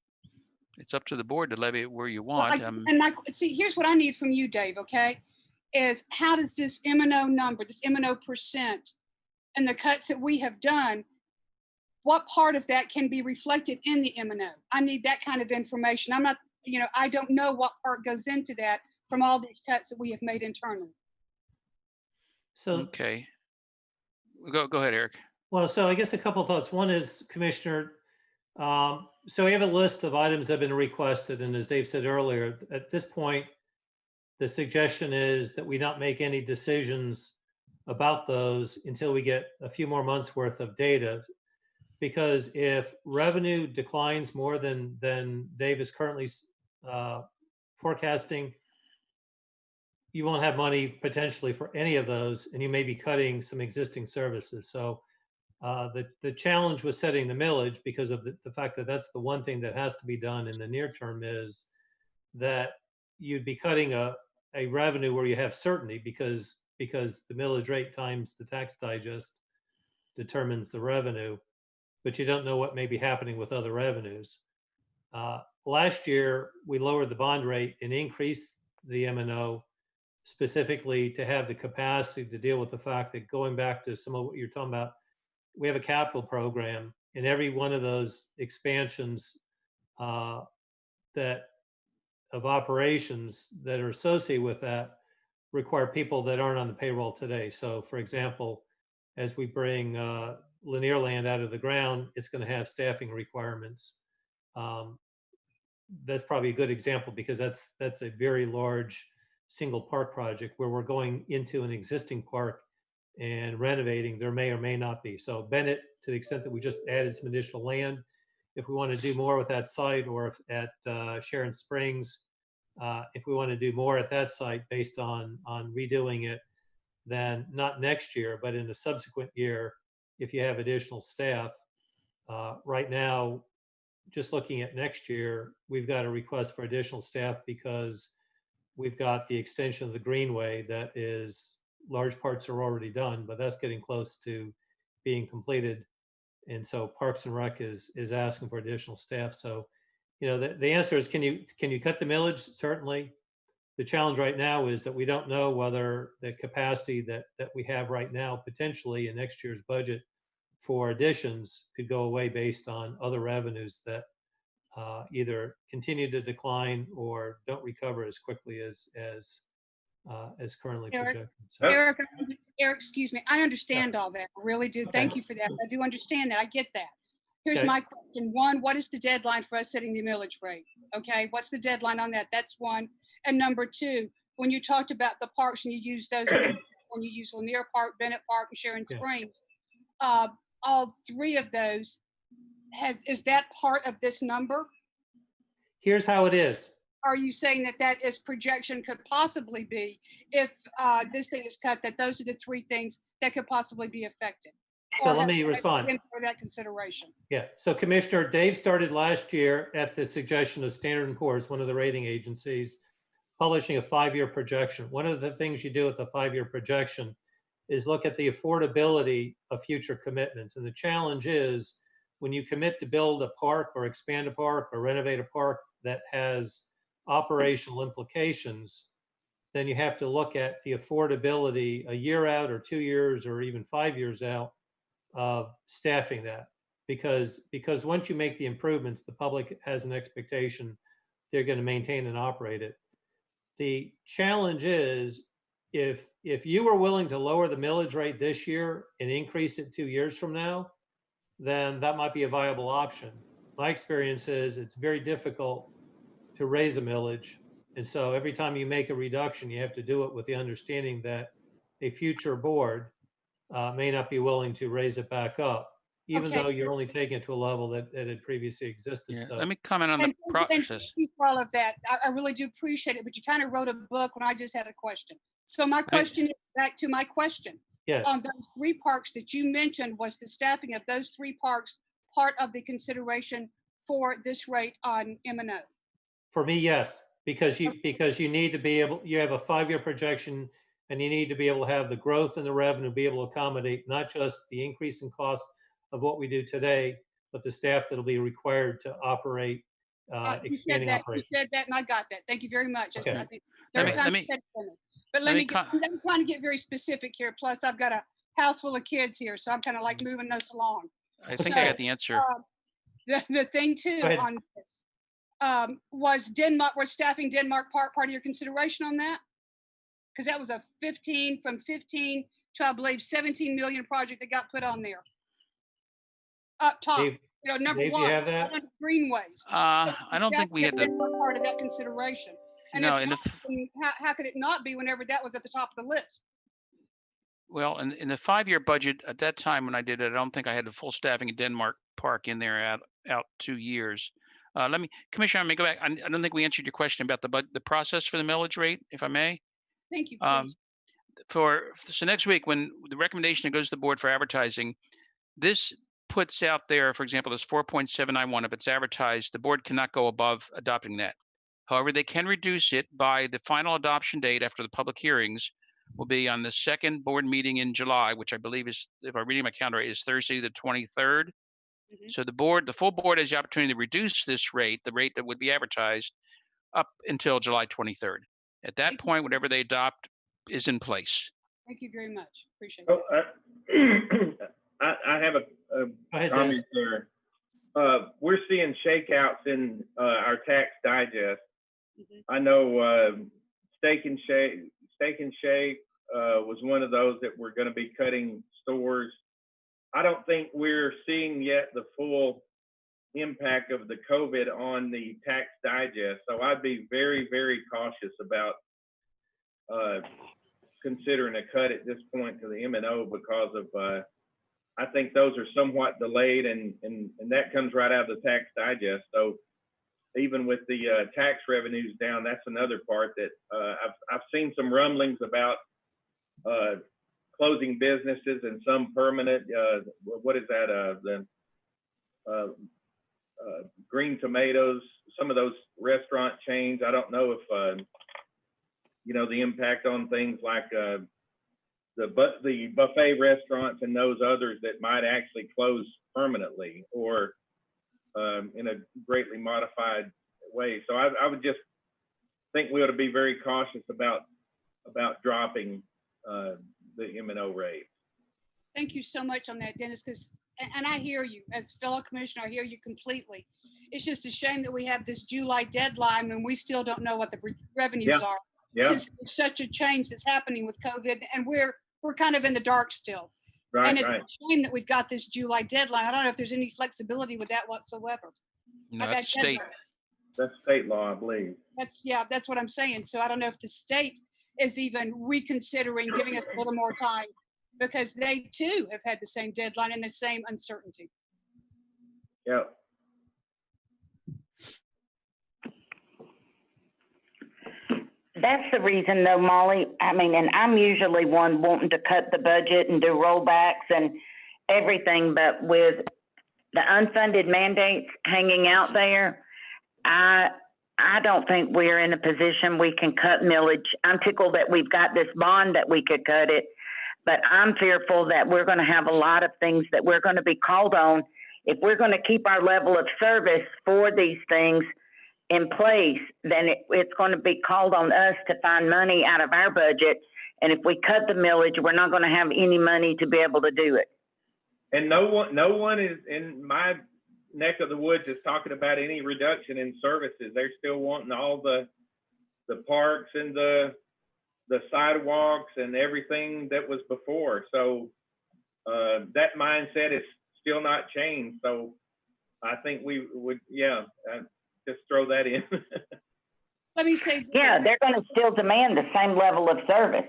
it's up to the board to levy it where you Well, want. see, here's what I need from you, Dave, okay? Is how does this M&O number, this M&O percent, and the cuts that we have done, what part of that can be reflected in the M&O? I need that kind of information. I'm not, I don't know what part goes into that from all these cuts that we have made internally. So, okay. Go ahead, Eric. well, so I guess a couple of thoughts. One is, Commissioner, so we have a list of items that have been requested, and as Dave said earlier, at this point, the suggestion is that we not make any decisions about those until we get a few more months worth of data. Because if revenue declines more than Dave is currently forecasting, you won't have money potentially for any of those, and you may be cutting some existing services. So the challenge with setting the millage, because of the fact that that's the one thing that has to be done in the near term, is that you'd be cutting a revenue where you have certainty, because the millage rate times the tax digest determines the revenue, but you don't know what may be happening with other revenues. Last year, we lowered the bond rate and increased the M&O specifically to have the capacity to deal with the fact that, going back to some of what you're talking about, we have a capital program, and every one of those expansions of operations that are associated with that require people that aren't on the payroll today. So, for example, as we bring linear land out of the ground, it's going to have staffing requirements. That's probably a good example, because that's a very large single park project where we're going into an existing park and renovating. There may or may not be. So Bennett, to the extent that we just added some additional land, if we want to do more with that site, or if at Sharon Springs, if we want to do more at that site based on redoing it, then not next year, but in the subsequent year, if you have additional staff. Right now, just looking at next year, we've got a request for additional staff because we've got the extension of the Greenway that is, large parts are already done, but that's getting close to being completed. And so Parks and Rec is asking for additional staff. So, the answer is, can you cut the millage? Certainly. The challenge right now is that we don't know whether the capacity that we have right now, potentially in next year's budget for additions, could go away based on other revenues that either continue to decline or don't recover as quickly as currently projected. So, Eric, excuse me. I understand all that. I really do. Thank you for that. I do understand that. I get that. Here's my question. One, what is the deadline for us setting the millage rate? Okay, what's the deadline on that? That's one. And number two, when you talked about the parks and you use those, when you use Lanier Park, Bennett Park, and Sharon Springs, all three of those, is that part of this number? Here's how it is. Are you saying that that is projection could possibly be if this thing is cut, that those are the three things that could possibly be affected? So Or let have me you respond. been for that consideration? Yeah, so Commissioner, Dave started last year at the suggestion of Standard & Poor's, one of the rating agencies, publishing a 5-year projection. One of the things you do with the 5-year projection is look at the affordability of future commitments. And the challenge is when you commit to build a park or expand a park or renovate a park that has operational implications, then you have to look at the affordability a year out or 2 years or even 5 years out of staffing that. Because once you make the improvements, the public has an expectation they're going to maintain and operate it. The challenge is if you were willing to lower the millage rate this year and increase it 2 years from now, then that might be a viable option. My experience is it's very difficult to raise a millage. And so every time you make a reduction, you have to do it with the understanding that a future board may not be willing to raise it back up, even Okay. though you're only taking it to a level that had previously existed. Yeah, So let me comment on the And process. thank you for all of that. I really do appreciate it, but you kind of wrote a book when I just had a question. So my question is back to my question. yes, On those three parks that you mentioned, was the staffing of those three parks part of the consideration for this rate on M&O? for me, yes, because you need to be able, you have a 5-year projection and you need to be able to have the growth in the revenue, be able to accommodate not just the increase in cost of what we do today, but the staff that'll be required to operate expanding You operations. said that, and I got that. Thank you very much. Okay. I think Let third me- time let you me- said it for me. But let let me me get, con- I'm trying to get very specific here. Plus, I've got a house full of kids here, so I'm kind of like moving those along. I think I So, got the answer. The thing too Go ahead. on this, was staffing Denmark part of your consideration on that? Because that was a 15 to, I believe, 17 million project that got put on there. Up top, Dave, number Dave, do you one, have that? greenways. I don't think we had That the, was part of that consideration. And no, if in the, not, then how could it not be whenever that was at the top of the list? well, in the 5-year budget at that time when I did it, I don't think I had the full staffing at Denmark Park in there out 2 years. Commissioner, I may go back. I don't think we answered your question about the process for the millage rate, if I may. Thank you, Um, please. So next week, when the recommendation goes to the board for advertising, this puts out there, for example, this 4.791. If it's advertised, the board cannot go above adopting that. However, they can reduce it by the final adoption date after the public hearings will be on the second board meeting in July, which I believe is, if I'm reading my calendar, is Thursday, the 23rd. Mhm. So the full board has the opportunity to reduce this rate, the rate that would be advertised, up until July 23rd. At that Thank you. point, whatever they adopt is in place. Thank you very much. Appreciate Oh, it. I have a Go ahead, comment Dennis. there. We're seeing shakeouts in our tax digest. Mhm. I know Steak and Shake was one of those that were going to be cutting stores. I don't think we're seeing yet the full impact of the COVID on the tax digest. So I'd be very, very cautious about considering a cut at this point to the M&O because of I think those are somewhat delayed and that comes right out of the tax digest. So even with the tax revenues down, that's another part that I've seen some rumblings about closing businesses and some permanent. What is that? The Green Tomatoes. Some of those restaurant chains. I don't know if the impact on things like the buffet restaurants and those others that might actually close permanently or in a greatly modified way. So I would just think we ought to be very cautious about dropping the M&O rate. Thank you so much on that, Dennis, and I hear you as fellow commissioner, I hear you completely. It's just a shame that we have this July deadline and we still don't know what the revenues are. Yeah, Since there's such a change that's happening with COVID and we're kind of in the dark still. right, And it's right. a shame that we've got this July deadline. I don't know if there's any flexibility with that whatsoever. No, That that's state. deadline. That's state law, I believe. That's what I'm saying. So I don't know if the state is even reconsidering giving us a little more time because they too have had the same deadline and the same uncertainty. Yeah. That's the reason though, Molly. I mean, and I'm usually one wanting to cut the budget and do rollbacks and everything, but with the unfunded mandates hanging out there, I don't think we're in a position we can cut millage. I'm tickled that we've got this bond that we could cut it, but I'm fearful that we're going to have a lot of things that we're going to be called on. If we're going to keep our level of service for these things in place, then it's going to be called on us to find money out of our budget. And if we cut the millage, we're not going to have any money to be able to do it. And no one is in my neck of the woods is talking about any reduction in services. They're still wanting all the parks and the sidewalks and everything that was before. So that mindset is still not changed. So I think we would, just throw that in. Let me say this. Yeah, they're going to still demand the same level of service.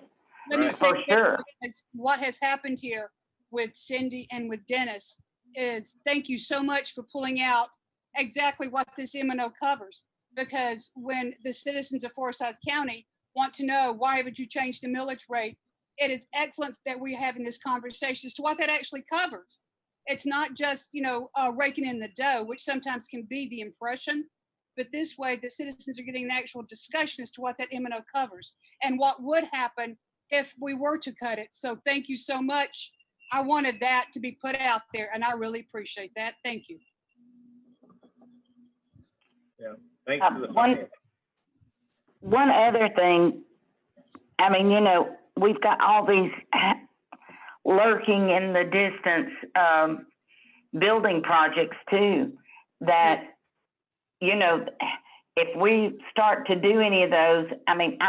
Let me Right. say For sure. this, what has happened here with Cindy and with Dennis is thank you so much for pulling out exactly what this M&O covers. Because when the citizens of Forsyth County want to know why would you change the millage rate, it is excellent that we're having this conversation as to what that actually covers. It's not just, raking in the dough, which sometimes can be the impression. But this way, the citizens are getting an actual discussion as to what that M&O covers and what would happen if we were to cut it. So thank you so much. I wanted that to be put out there, and I really appreciate that. Thank you. Yeah, thanks for the One other thing, I mean, we've got all these lurking in the distance building projects too that, if we start to do any of those, I mean,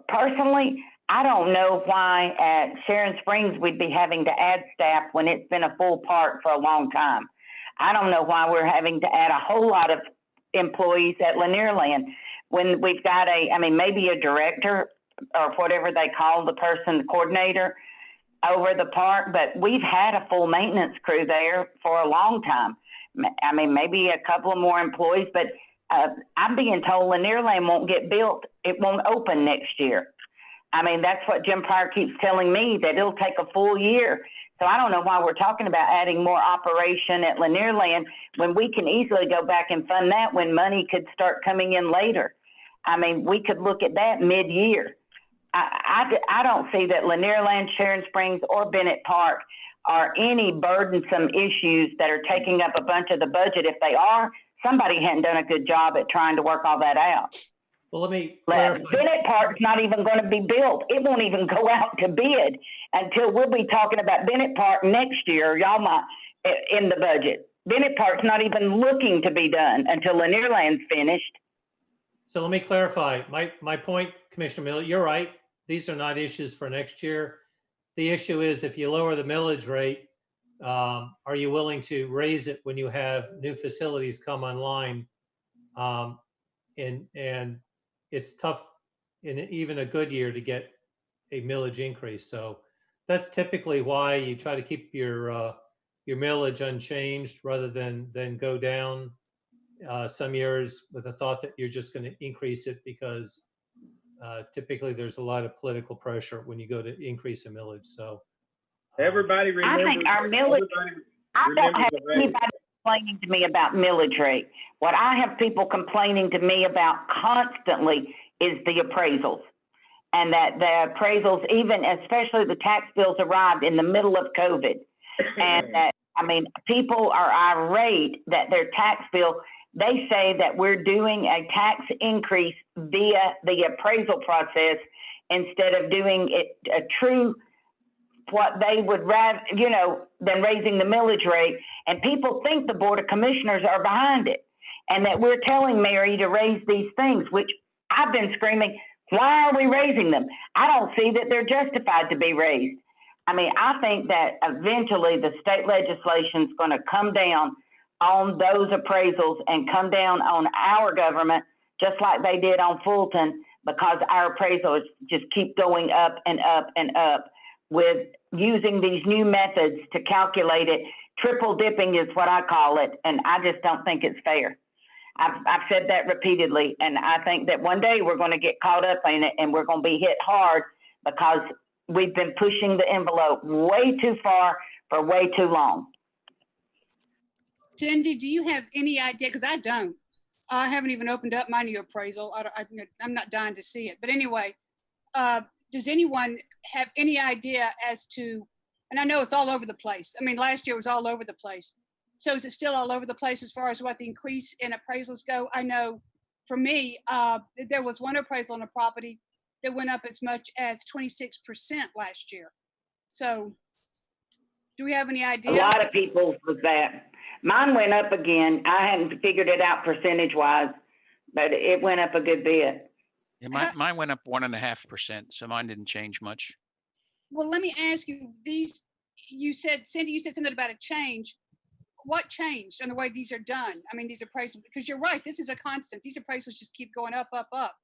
personally, I don't know why at Sharon Springs we'd be having to add staff when it's been a full park for a long time. I don't know why we're having to add a whole lot of employees at Lanierland when we've got maybe a director or whatever they call the person, the coordinator over the park, but we've had a full maintenance crew there for a long time. I mean, maybe a couple of more employees, but I'm being told Lanierland won't get built. It won't open next year. I mean, that's what Jim Pryor keeps telling me, that it'll take a full year. So I don't know why we're talking about adding more operation at Lanierland when we can easily go back and fund that when money could start coming in later. I mean, we could look at that mid-year. I don't see that Lanierland, Sharon Springs, or Bennett Park are any burdensome issues that are taking up a bunch of the budget. If they are, somebody hadn't done a good job at trying to work all that out. Well, let me clarify. Bennett Park's not even going to be built. It won't even go out to bid until we'll be talking about Bennett Park next year. Y'all might in the budget. Bennett Park's not even looking to be done until Lanierland's finished. So let me clarify. My point, Commissioner Miller, you're right. These are not issues for next year. The issue is if you lower the millage rate, are you willing to raise it when you have new facilities come online? And it's tough in even a good year to get a millage increase. So that's typically why you try to keep your millage unchanged rather than go down some years with the thought that you're just going to increase it because typically there's a lot of political pressure when you go to increase a millage. So everybody remembers. I think our millage, I don't have anybody complaining to me about millage rate. What I have people complaining to me about constantly is the appraisals. And that the appraisals, even especially the tax bills arrived in the middle of COVID. And that, I mean, people are irate that their tax bill, they say that we're doing a tax increase via the appraisal process instead of doing it a true what they would rather, than raising the millage rate. And people think the Board of Commissioners are behind it and that we're telling Mary to raise these things, which I've been screaming, why are we raising them? I don't see that they're justified to be raised. I mean, I think that eventually the state legislation is going to come down on those appraisals and come down on our government, just like they did on Fulton, because our appraisals just keep going up and up and up. with using these new methods to calculate it. Triple dipping is what I call it, and I just don't think it's fair. I've said that repeatedly, and I think that one day we're going to get caught up in it, and we're going to be hit hard because we've been pushing the envelope way too far for way too long. Cindy, do you have any idea? Because I don't. I haven't even opened up my new appraisal. I'm not dying to see it. But anyway, does anyone have any idea as to, and I know it's all over the place. I mean, last year was all over the place. So is it still all over the place as far as what the increase in appraisals go? I know for me, there was one appraisal on a property that went up as much as 26% last year. So do we have any idea? A lot of people's was that. Mine went up again. I hadn't figured it out percentage wise, but it went up a good bit. Yeah, mine went up 1.5%, so mine didn't change much. Well, let me ask you, you said, Cindy, you said something about a change. What changed in the way these are done? I mean, these appraisals, because you're right, this is a constant. These appraisals just keep going up, up, up.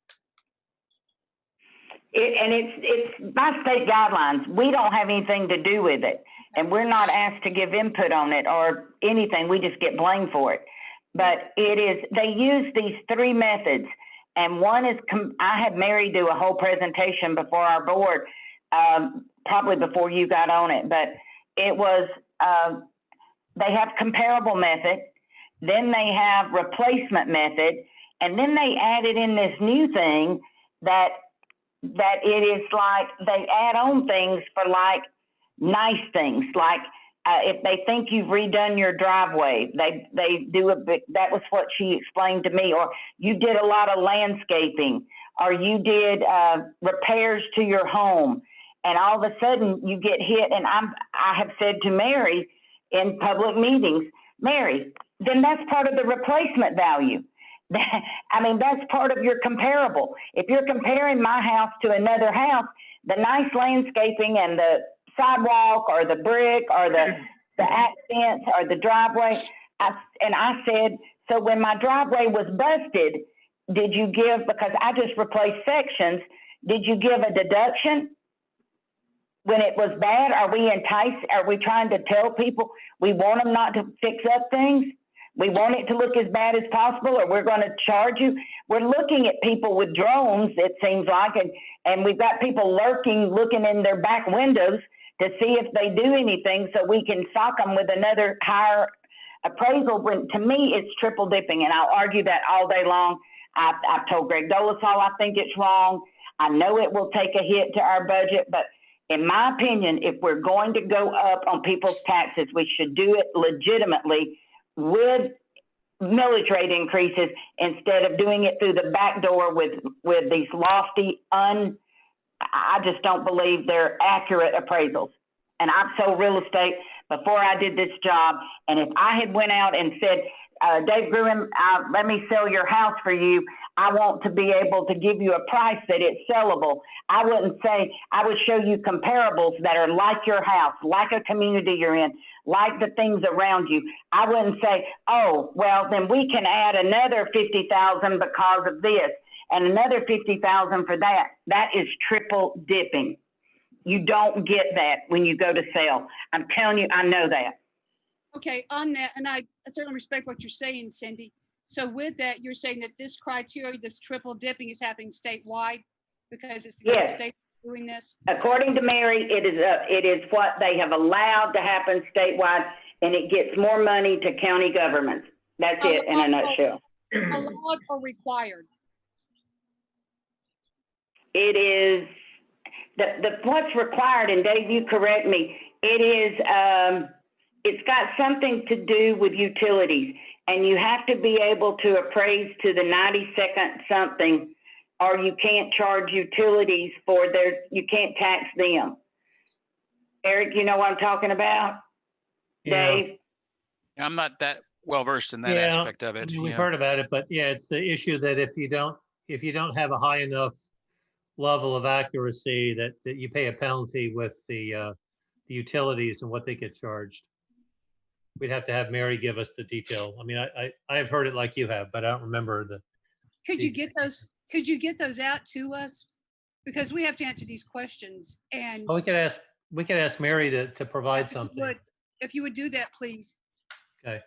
It's by state guidelines. We don't have anything to do with it, and we're not asked to give input on it or anything. We just get blamed for it. But they use these three methods, and one is, I had Mary do a whole presentation before our board, probably before you got on it, but it was, they have comparable method, then they have replacement method, and then they added in this new thing that it is like they add on things for like nice things, like if they think you've redone your driveway, they do a bit. That was what she explained to me. Or you did a lot of landscaping, or you did repairs to your home, and all of a sudden you get hit. And I have said to Mary in public meetings, Mary, then that's part of the replacement value. I mean, that's part of your comparable. If you're comparing my house to another house, the nice landscaping and the sidewalk or the brick or the accents or the driveway, I said, so when my driveway was busted, did you give, because I just replaced sections, did you give a deduction when it was bad? Are we trying to tell people we want them not to fix up things? We want it to look as bad as possible, or we're going to charge you. We're looking at people with drones, it seems like, and we've got people looking in their back windows to see if they do anything so we can sock them with another higher appraisal. When, to me, it's triple dipping, and I'll argue that all day long. I've told Greg Dolezal I think it's wrong. I know it will take a hit to our budget, but in my opinion, if we're going to go up on people's taxes, we should do it legitimately with millage rate increases instead of doing it through the back door with these lofty, I just don't believe they're accurate appraisals. And I've sold real estate before I did this job. And if I had went out and said, Dave Gruen, let me sell your house for you, I want to be able to give you a price that it's sellable. I wouldn't say, I would show you comparables that are like your house, like a community you're in, like the things around you. I wouldn't say, oh, well, then we can add another $50,000 because of this and another $50,000 for that. That is triple dipping. You don't get that when you go to sell. I'm telling you, I know that. Okay, on that, and I certainly respect what you're saying, Cindy. So with that, you're saying that this criteria, this triple dipping is happening statewide because it's the Yes. state doing this? According to Mary, it is what they have allowed to happen statewide, and it gets more money to county governments. That's it in a nutshell. Allowed or required? It is what's required, and Dave, you correct me. It is it's got something to do with utilities, and you have to be able to appraise to the 92nd something, or you can't charge utilities for you can't tax them. Eric, you know what I'm talking about? Yeah. Dave? I'm not that well versed in that aspect of it. I mean, we've heard about it, but yeah, it's the issue that if you don't have a high enough level of accuracy, that you pay a penalty with the utilities and what they get charged. We'd have to have Mary give us the detail. I mean, I've heard it like you have, but I don't remember the. Could you get those? Could you get those out to us? Because we have to answer these questions. And Oh, we could ask we could ask Mary to provide If you something. would- If you would do that, please. Okay.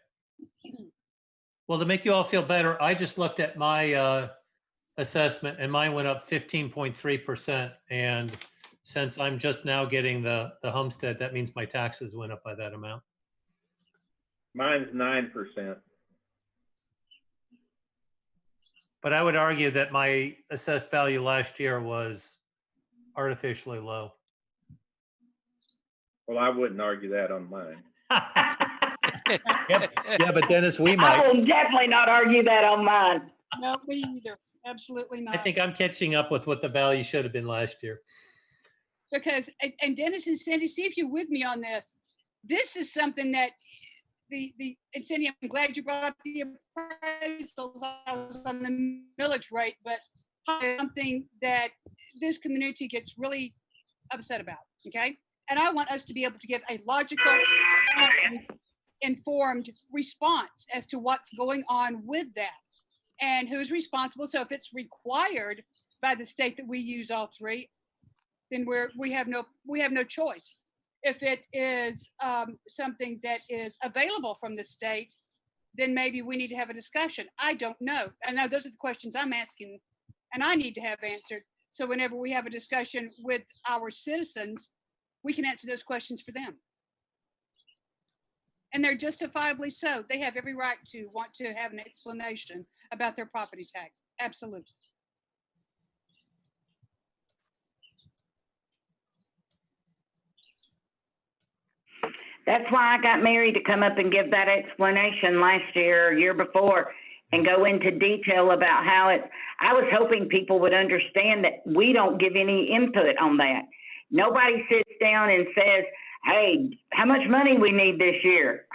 Well, to make you all feel better, I just looked at my assessment and mine went up 15.3%. And since I'm just now getting the homestead, that means my taxes went up by that amount. Mine's 9%. But I would argue that my assessed value last year was artificially low. Well, I wouldn't argue that on mine. Yeah, but Dennis, we I might. will definitely not argue that on mine. No, me either. Absolutely I not. think I'm catching up with what the value should have been last year. Because, and Dennis and Cindy, see if you're with me on this. This is something that and Cindy, I'm glad you brought up the appraisals. I was on the millage rate, but something that this community gets really upset about, okay? And I want us to be able to give a logical, informed response as to what's going on with that and who's responsible. So if it's required by the state that we use all three, then we have no choice. If it is something that is available from the state, then maybe we need to have a discussion. I don't know. I know those are the questions I'm asking and I need to have answered. So whenever we have a discussion with our citizens, we can answer those questions for them. And they're justifiably so. They have every right to want to have an explanation about their property tax. Absolutely. That's why I got Mary to come up and give that explanation last year or year before and go into detail about how I was hoping people would understand that we don't give any input on that. Nobody sits down and says, hey, how much money we need this year?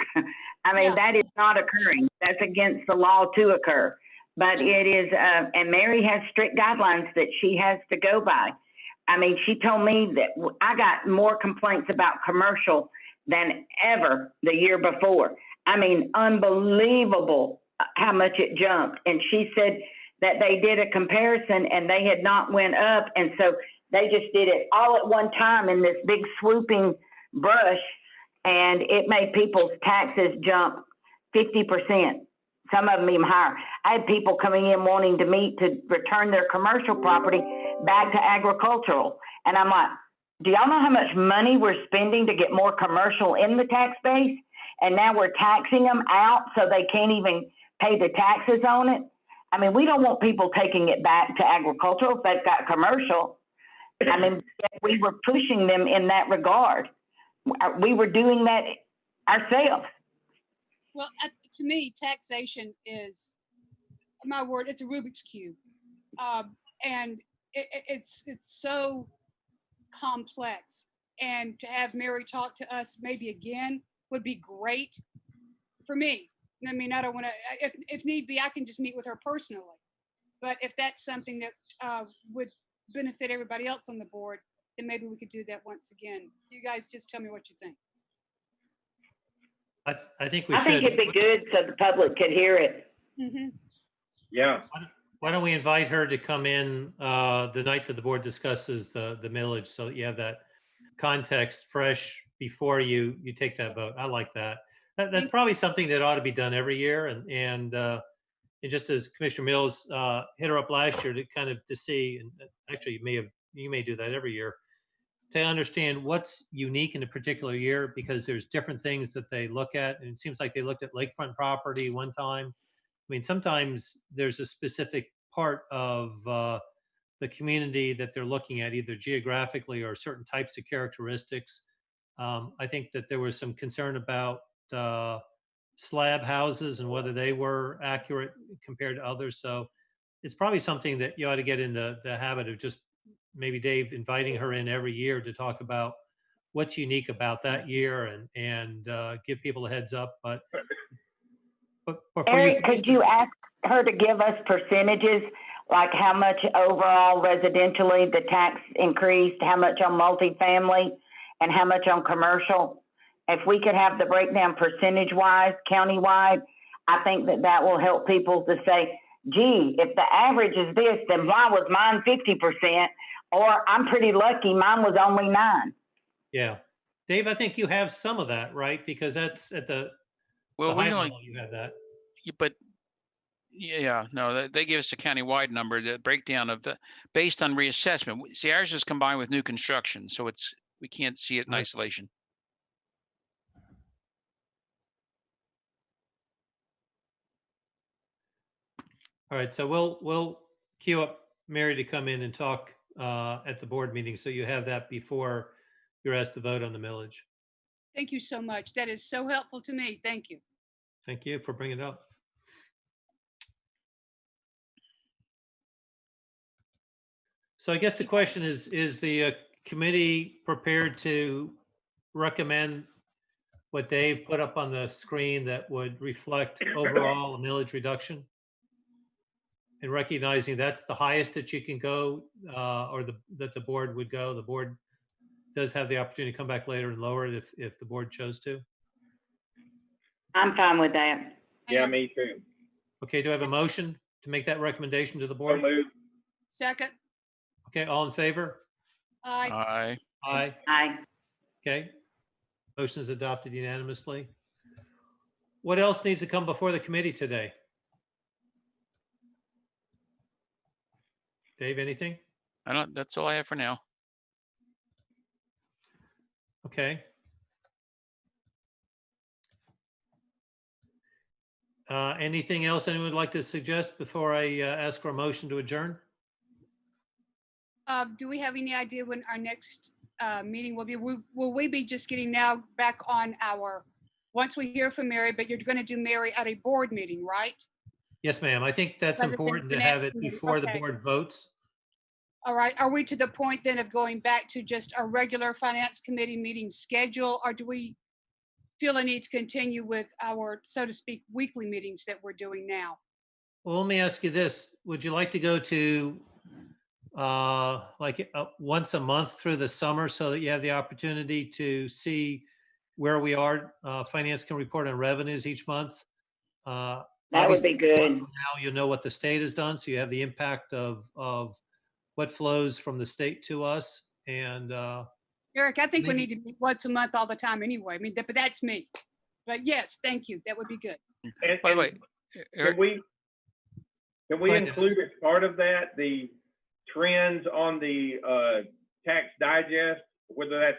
I mean, Yeah. That is not occurring. That's against the law to occur. But it is, and Mary has strict guidelines that she has to go by. I mean, she told me that I got more complaints about commercial than ever the year before. I mean, unbelievable how much it jumped. And she said that they did a comparison and they had not went up. And so they just did it all at one time in this big swooping brush. And it made people's taxes jump 50%, some of them even higher. I had people coming in wanting to meet to return their commercial property back to agricultural. And I'm like, do y'all know how much money we're spending to get more commercial in the tax base? And now we're taxing them out so they can't even pay the taxes on it. I mean, we don't want people taking it back to agricultural if they've got commercial. I mean, we were pushing them in that regard. We were doing that ourselves. Well, to me, taxation is, my word, it's a Rubik's Cube. And it's so complex. And to have Mary talk to us maybe again would be great for me. I mean, I don't want to, if need be, I can just meet with her personally. But if that's something that would benefit everybody else on the board, then maybe we could do that once again. You guys just tell me what you think. I think we I should. think it'd be good so the public could hear it. Mm-hmm. Yeah, Why don't we invite her to come in the night that the board discusses the millage so that you have that context fresh before you take that vote. I like that. That's probably something that ought to be done every year. And just as Commissioner Mills hit her up last year to see, and actually you may do that every year, to understand what's unique in a particular year, because there's different things that they look at. And it seems like they looked at lakefront property one time. I mean, sometimes there's a specific part of the community that they're looking at, either geographically or certain types of characteristics. I think that there was some concern about slab houses and whether they were accurate compared to others. So it's probably something that you ought to get in the habit of just maybe Dave inviting her in every year to talk about what's unique about that year and give people a heads up. But Eric, could you ask her to give us percentages, like how much overall residentially the tax increased, how much on multifamily, and how much on commercial? If we could have the breakdown percentage-wise, county-wide, I think that will help people to say, gee, if the average is this, then why was mine 50%? Or I'm pretty lucky, mine was only 9%. Yeah. Dave, I think you have some of that, right? Because that's at the Well, high we only, level, you have that. but yeah, no, they give us a countywide number, the breakdown of the, based on reassessment. See, ours is combined with new construction, so we can't see it in Right. isolation. All right, so we'll queue up Mary to come in and talk at the board meeting, so you have that before you're asked to vote on the millage. Thank you so much. That is so helpful to me. Thank you. Thank you for bringing it up. So I guess the question is the committee prepared to recommend what Dave put up on the screen that would reflect overall a millage reduction? And recognizing that's the highest that you can go, or that the board would go. The board does have the opportunity to come back later and lower it if the board chose to. I'm fine with that. Yeah, me too. Okay, do I have a motion to make that recommendation to the So board? moved. Second. Okay, all in favor? Aye. Aye. Aye. Aye. Okay. Motion is adopted unanimously. What else needs to come before the committee today? Dave, anything? That's all I have for now. Okay. Anything else anyone would like to suggest before I ask for a motion to adjourn? Do we have any idea when our next meeting will be? Will we be just getting now back on our, once we hear from Mary, but you're going to do Mary at a board meeting, right? Yes, ma'am. I think that's Rather than important the to have next it meeting. before the Okay. board votes. All right. Are we to the point then of going back to just our regular finance committee meeting schedule, or do we feel a need to continue with our, so to speak, weekly meetings that we're doing now? Well, let me ask you this. Would you like to go to once a month through the summer so that you have the opportunity to see where we are? Finance can report on revenues each month. That would Obviously, be a month good. from now, you'll know what the state has done, so you have the impact of what flows from the state to us. And Eric, I think we Maybe- need to meet once a month all the time anyway. I mean, but that's me. But yes, thank you. That would be good. And, By the and way, Eric, can Go we ahead, include as part of that, the trends on the tax digest, whether that's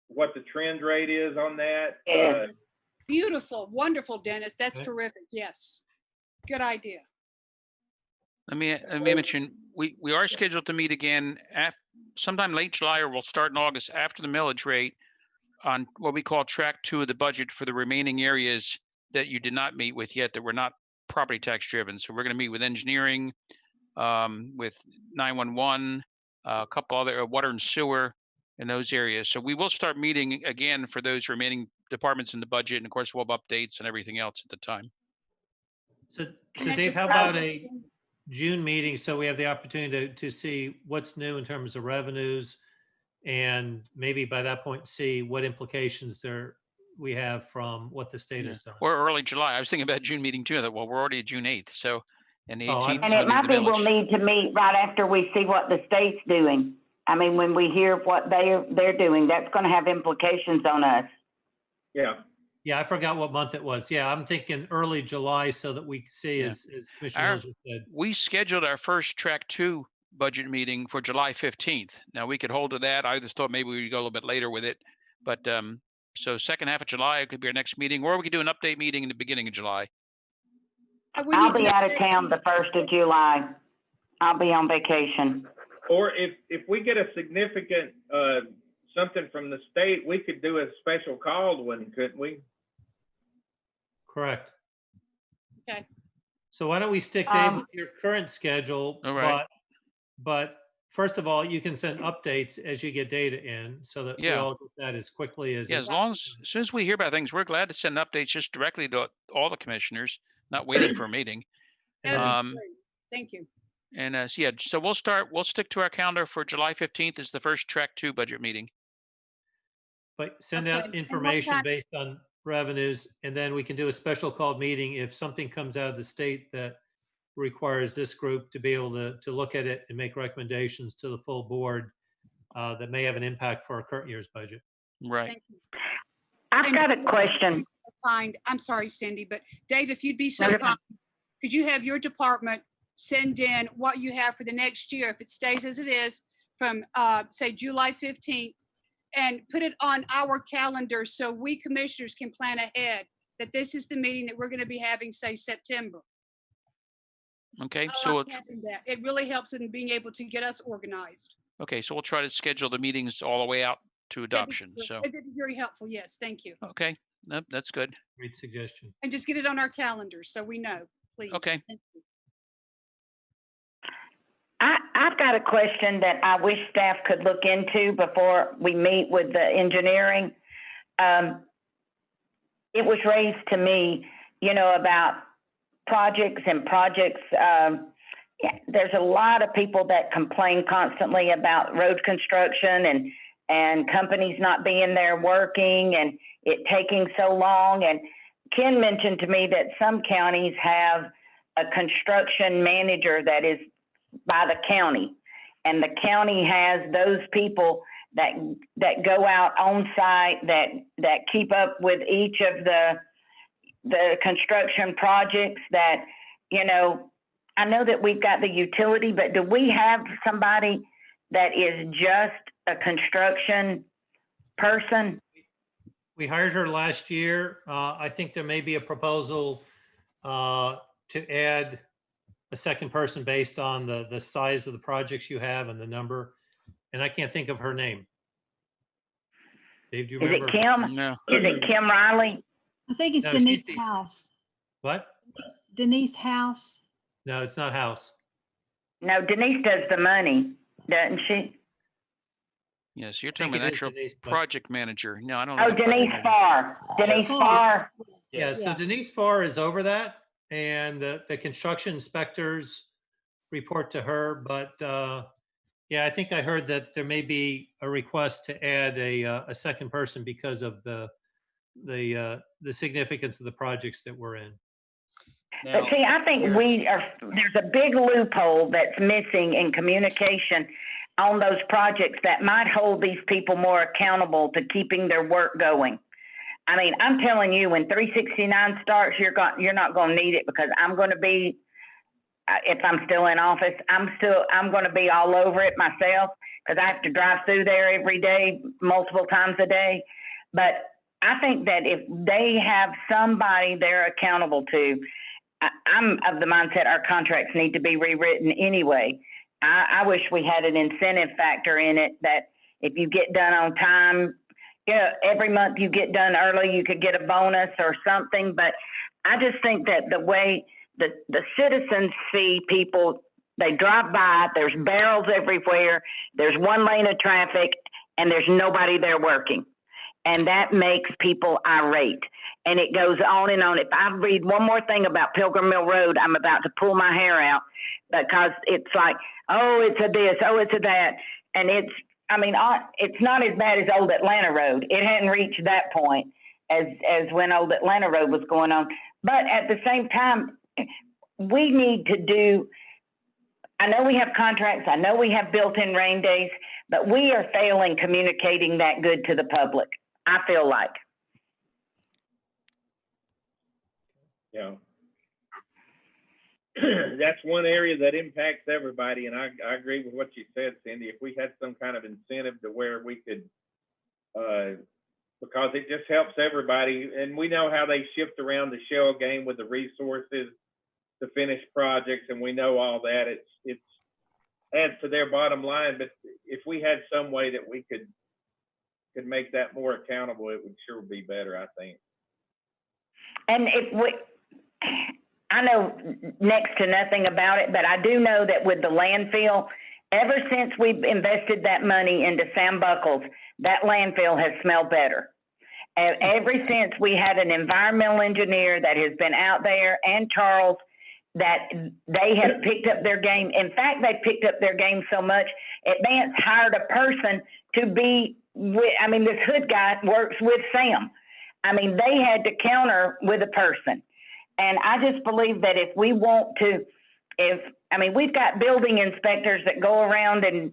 what the trend rate is on that? Yeah. Beautiful, wonderful, Dennis. That's Okay. terrific. Yes. Good idea. let me mention, we are scheduled to meet again sometime late July, or we'll start in August after the millage rate on what we call track 2 of the budget for the remaining areas that you did not meet with yet, that were not property tax driven. So we're going to meet with engineering, with 911, a couple other water and sewer in those areas. So we will start meeting again for those remaining departments in the budget. And of course, we'll have updates and everything else at the time. so And at Dave, the how time- about a June meeting, so we have the opportunity to see what's new in terms of revenues, and maybe by that point, see what implications we have from what the state Yeah. has done. Or early July. I was thinking about June meeting too. That well, we're already at June 8th. So, and the Oh, 18th is And when it we do might the be we'll millage. need to meet right after we see what the state's doing. I mean, when we hear what they're doing, that's going to have implications on us. Yeah, Yeah, I forgot what month it was. Yeah, I'm thinking early July so that we see, Yeah. as Commissioner Our- Mills said. We scheduled our first track 2 budget meeting for July 15th. Now we could hold to that. I just thought maybe we'd go a little bit later with it. But so second half of July could be our next meeting, or we could do an update meeting in the beginning of July. We I'll need be to out of update town you. the 1st of July. I'll be on vacation. or if we get a significant, something from the state, we could do a special called one, couldn't we? Correct. Okay. So why don't we stick, Dave, Um, with your current schedule? All right. But first of all, you can send updates as you get data in so that we Yeah. all get that as quickly as. Yeah, it- as soon as we hear about things, we're glad to send updates just directly to all the commissioners, not waiting for a meeting. That'd be Um, great. Thank you. And so yeah, so we'll stick to our calendar for July 15th is the first track 2 budget meeting. But send Okay, out and what information time- based on revenues, and then we can do a special called meeting if something comes out of the state that requires this group to be able to look at it and make recommendations to the full board. that may have an impact for our current year's budget. Right. Thank you. I've got a question. I'm sorry, Cindy, but Dave, if you'd be so No, you're kind, could you have your department send in what you have for the next year, if it stays as it is, from, say, July 15th, and put it on our calendar so we commissioners can plan ahead that this is the meeting that we're going to be having, say, September. Okay. I So, like having that. It really helps in being able to get us organized. okay. So we'll try to schedule the meetings all the way out to That'd be adoption. good. So, It'd be very helpful. Yes, thank you. okay. Nope, that's good. Great suggestion. And just get it on our calendars so we know, please. Okay. Thank you. I've got a question that I wish staff could look into before we meet with the engineering. It was raised to me, about projects. There's a lot of people that complain constantly about road construction and companies not being there working and it taking so long. And Ken mentioned to me that some counties have a construction manager that is by the county, and the county has those people that go out on site that keep up with each of the construction projects that, I know that we've got the utility, but do we have somebody that is just a construction person? We hired her last year. I think there may be a proposal to add a second person based on the size of the projects you have and the number. And I can't think of her name. Dave, do you Is remember? it Kim? No. Is it Kim Riley? I think it's No, she's Denise the- House. What? Denise House. No, it's not House. No, Denise does the money, doesn't she? Yes. You're I talking think about it is actual Denise, but- project manager. No, I don't know. Oh, the project Denise manager. Farr. Denise Yes. Farr. Yeah, so Yeah. Denise Farr is over that, and the construction inspectors report to her. But yeah, I think I heard that there may be a request to add a second person because of the significance of the projects that we're in. But see, I think there's a big loophole that's missing in communication on those projects that might hold these people more accountable to keeping their work going. I mean, I'm telling you, when 369 starts, you're not going to need it, because I'm going to be, if I'm still in office, I'm going to be all over it myself, because I have to drive through there every day, multiple times a day. But I think that if they have somebody they're accountable to, I'm of the mindset our contracts need to be rewritten anyway. I wish we had an incentive factor in it that if you get done on time, every month you get done early, you could get a bonus or something. But I just think that the way the citizens see people, they drive by, there's barrels everywhere, there's one lane of traffic, and there's nobody there working. And that makes people irate. And it goes on and on. If I read one more thing about Pilgrim Mill Road, I'm about to pull my hair out, because it's like, oh, it's a this, oh, it's a that. And it's not as bad as Old Atlanta Road. It hadn't reached that point as when Old Atlanta Road was going on. But at the same time, we need to do, I know we have contracts, I know we have built-in rain days, but we are failing communicating that good to the public, I feel like. Yeah. That's one area that impacts everybody, and I agree with what you said, Cindy. If we had some kind of incentive to where we could, because it just helps everybody, and we know how they shift around the shell game with the resources to finish projects, and we know all that. It's adds to their bottom line, but if we had some way that we could make that more accountable, it would sure be better, I think. And I know next to nothing about it, but I do know that with the landfill, ever since we've invested that money into Sam Buckles, that landfill has smelled better. And ever since we had an environmental engineer that has been out there, and Charles, that they have picked up their game. In fact, they picked up their game so much, Advance hired a person to be with, this hood guy works with Sam. They had to counter with a person. And I just believe that if we want to, we've got building inspectors that go around and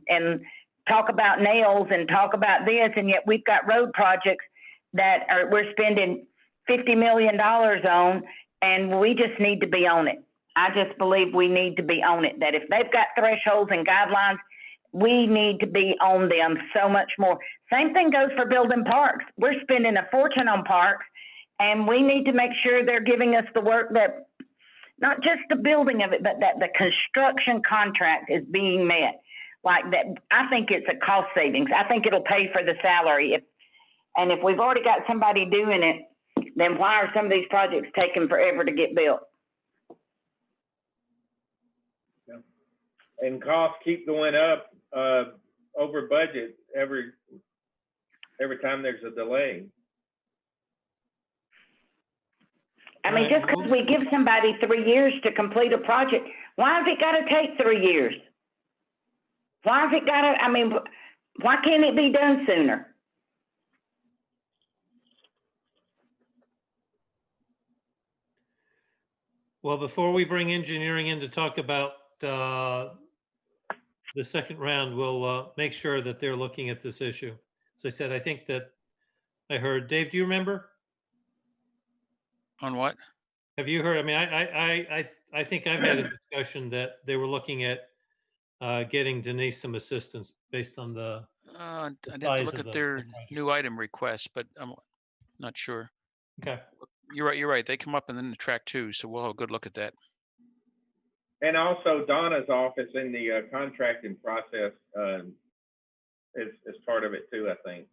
talk about nails and talk about this, and yet we've got road projects that we're spending $50 million on, and we just need to be on it. I just believe we need to be on it, that if they've got thresholds and guidelines, we need to be on them so much more. Same thing goes for building parks. We're spending a fortune on parks, and we need to make sure they're giving us the work that, not just the building of it, but that the construction contract is being met. Like that, I think it's a cost savings. I think it'll pay for the salary. If we've already got somebody doing it, then why are some of these projects taking forever to get built? And costs keep going up over budget every time there's a delay. I mean, just because we give somebody 3 years to complete a project, why has it got to take 3 years? Why has it got to, I mean, why can't it be done sooner? Well, before we bring engineering in to talk about the second round, we'll make sure that they're looking at this issue. As I said, I think that I heard, Dave, do you remember? On what? Have you heard? I mean, I think I've had a discussion that they were looking at getting Denise some assistance based on the I'd have to size look of at the their project. new item request, but I'm not sure. Okay. You're right. They come up and then the track 2, so we'll have a good look at that. And also Donna's office in the contracting process is part of it too, I think.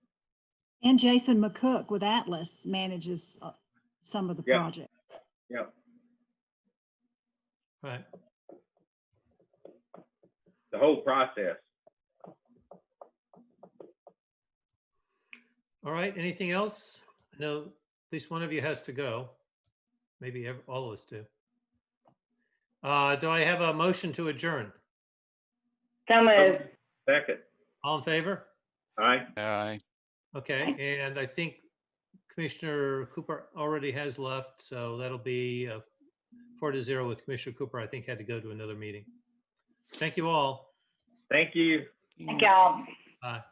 And Jason McCook with Atlas manages some of the Yeah. projects. Yep. Right. The whole process. All right. Anything else? I know at least one of you has to go. Maybe all of us do. Do I have a motion to adjourn? Some of, Second. All in favor? Aye. Okay. And I think Commissioner Cooper already has left, so that'll be 4-0 with Commissioner Cooper. I think had to go to another meeting. Thank you all. Thank you. thank y'all. Bye.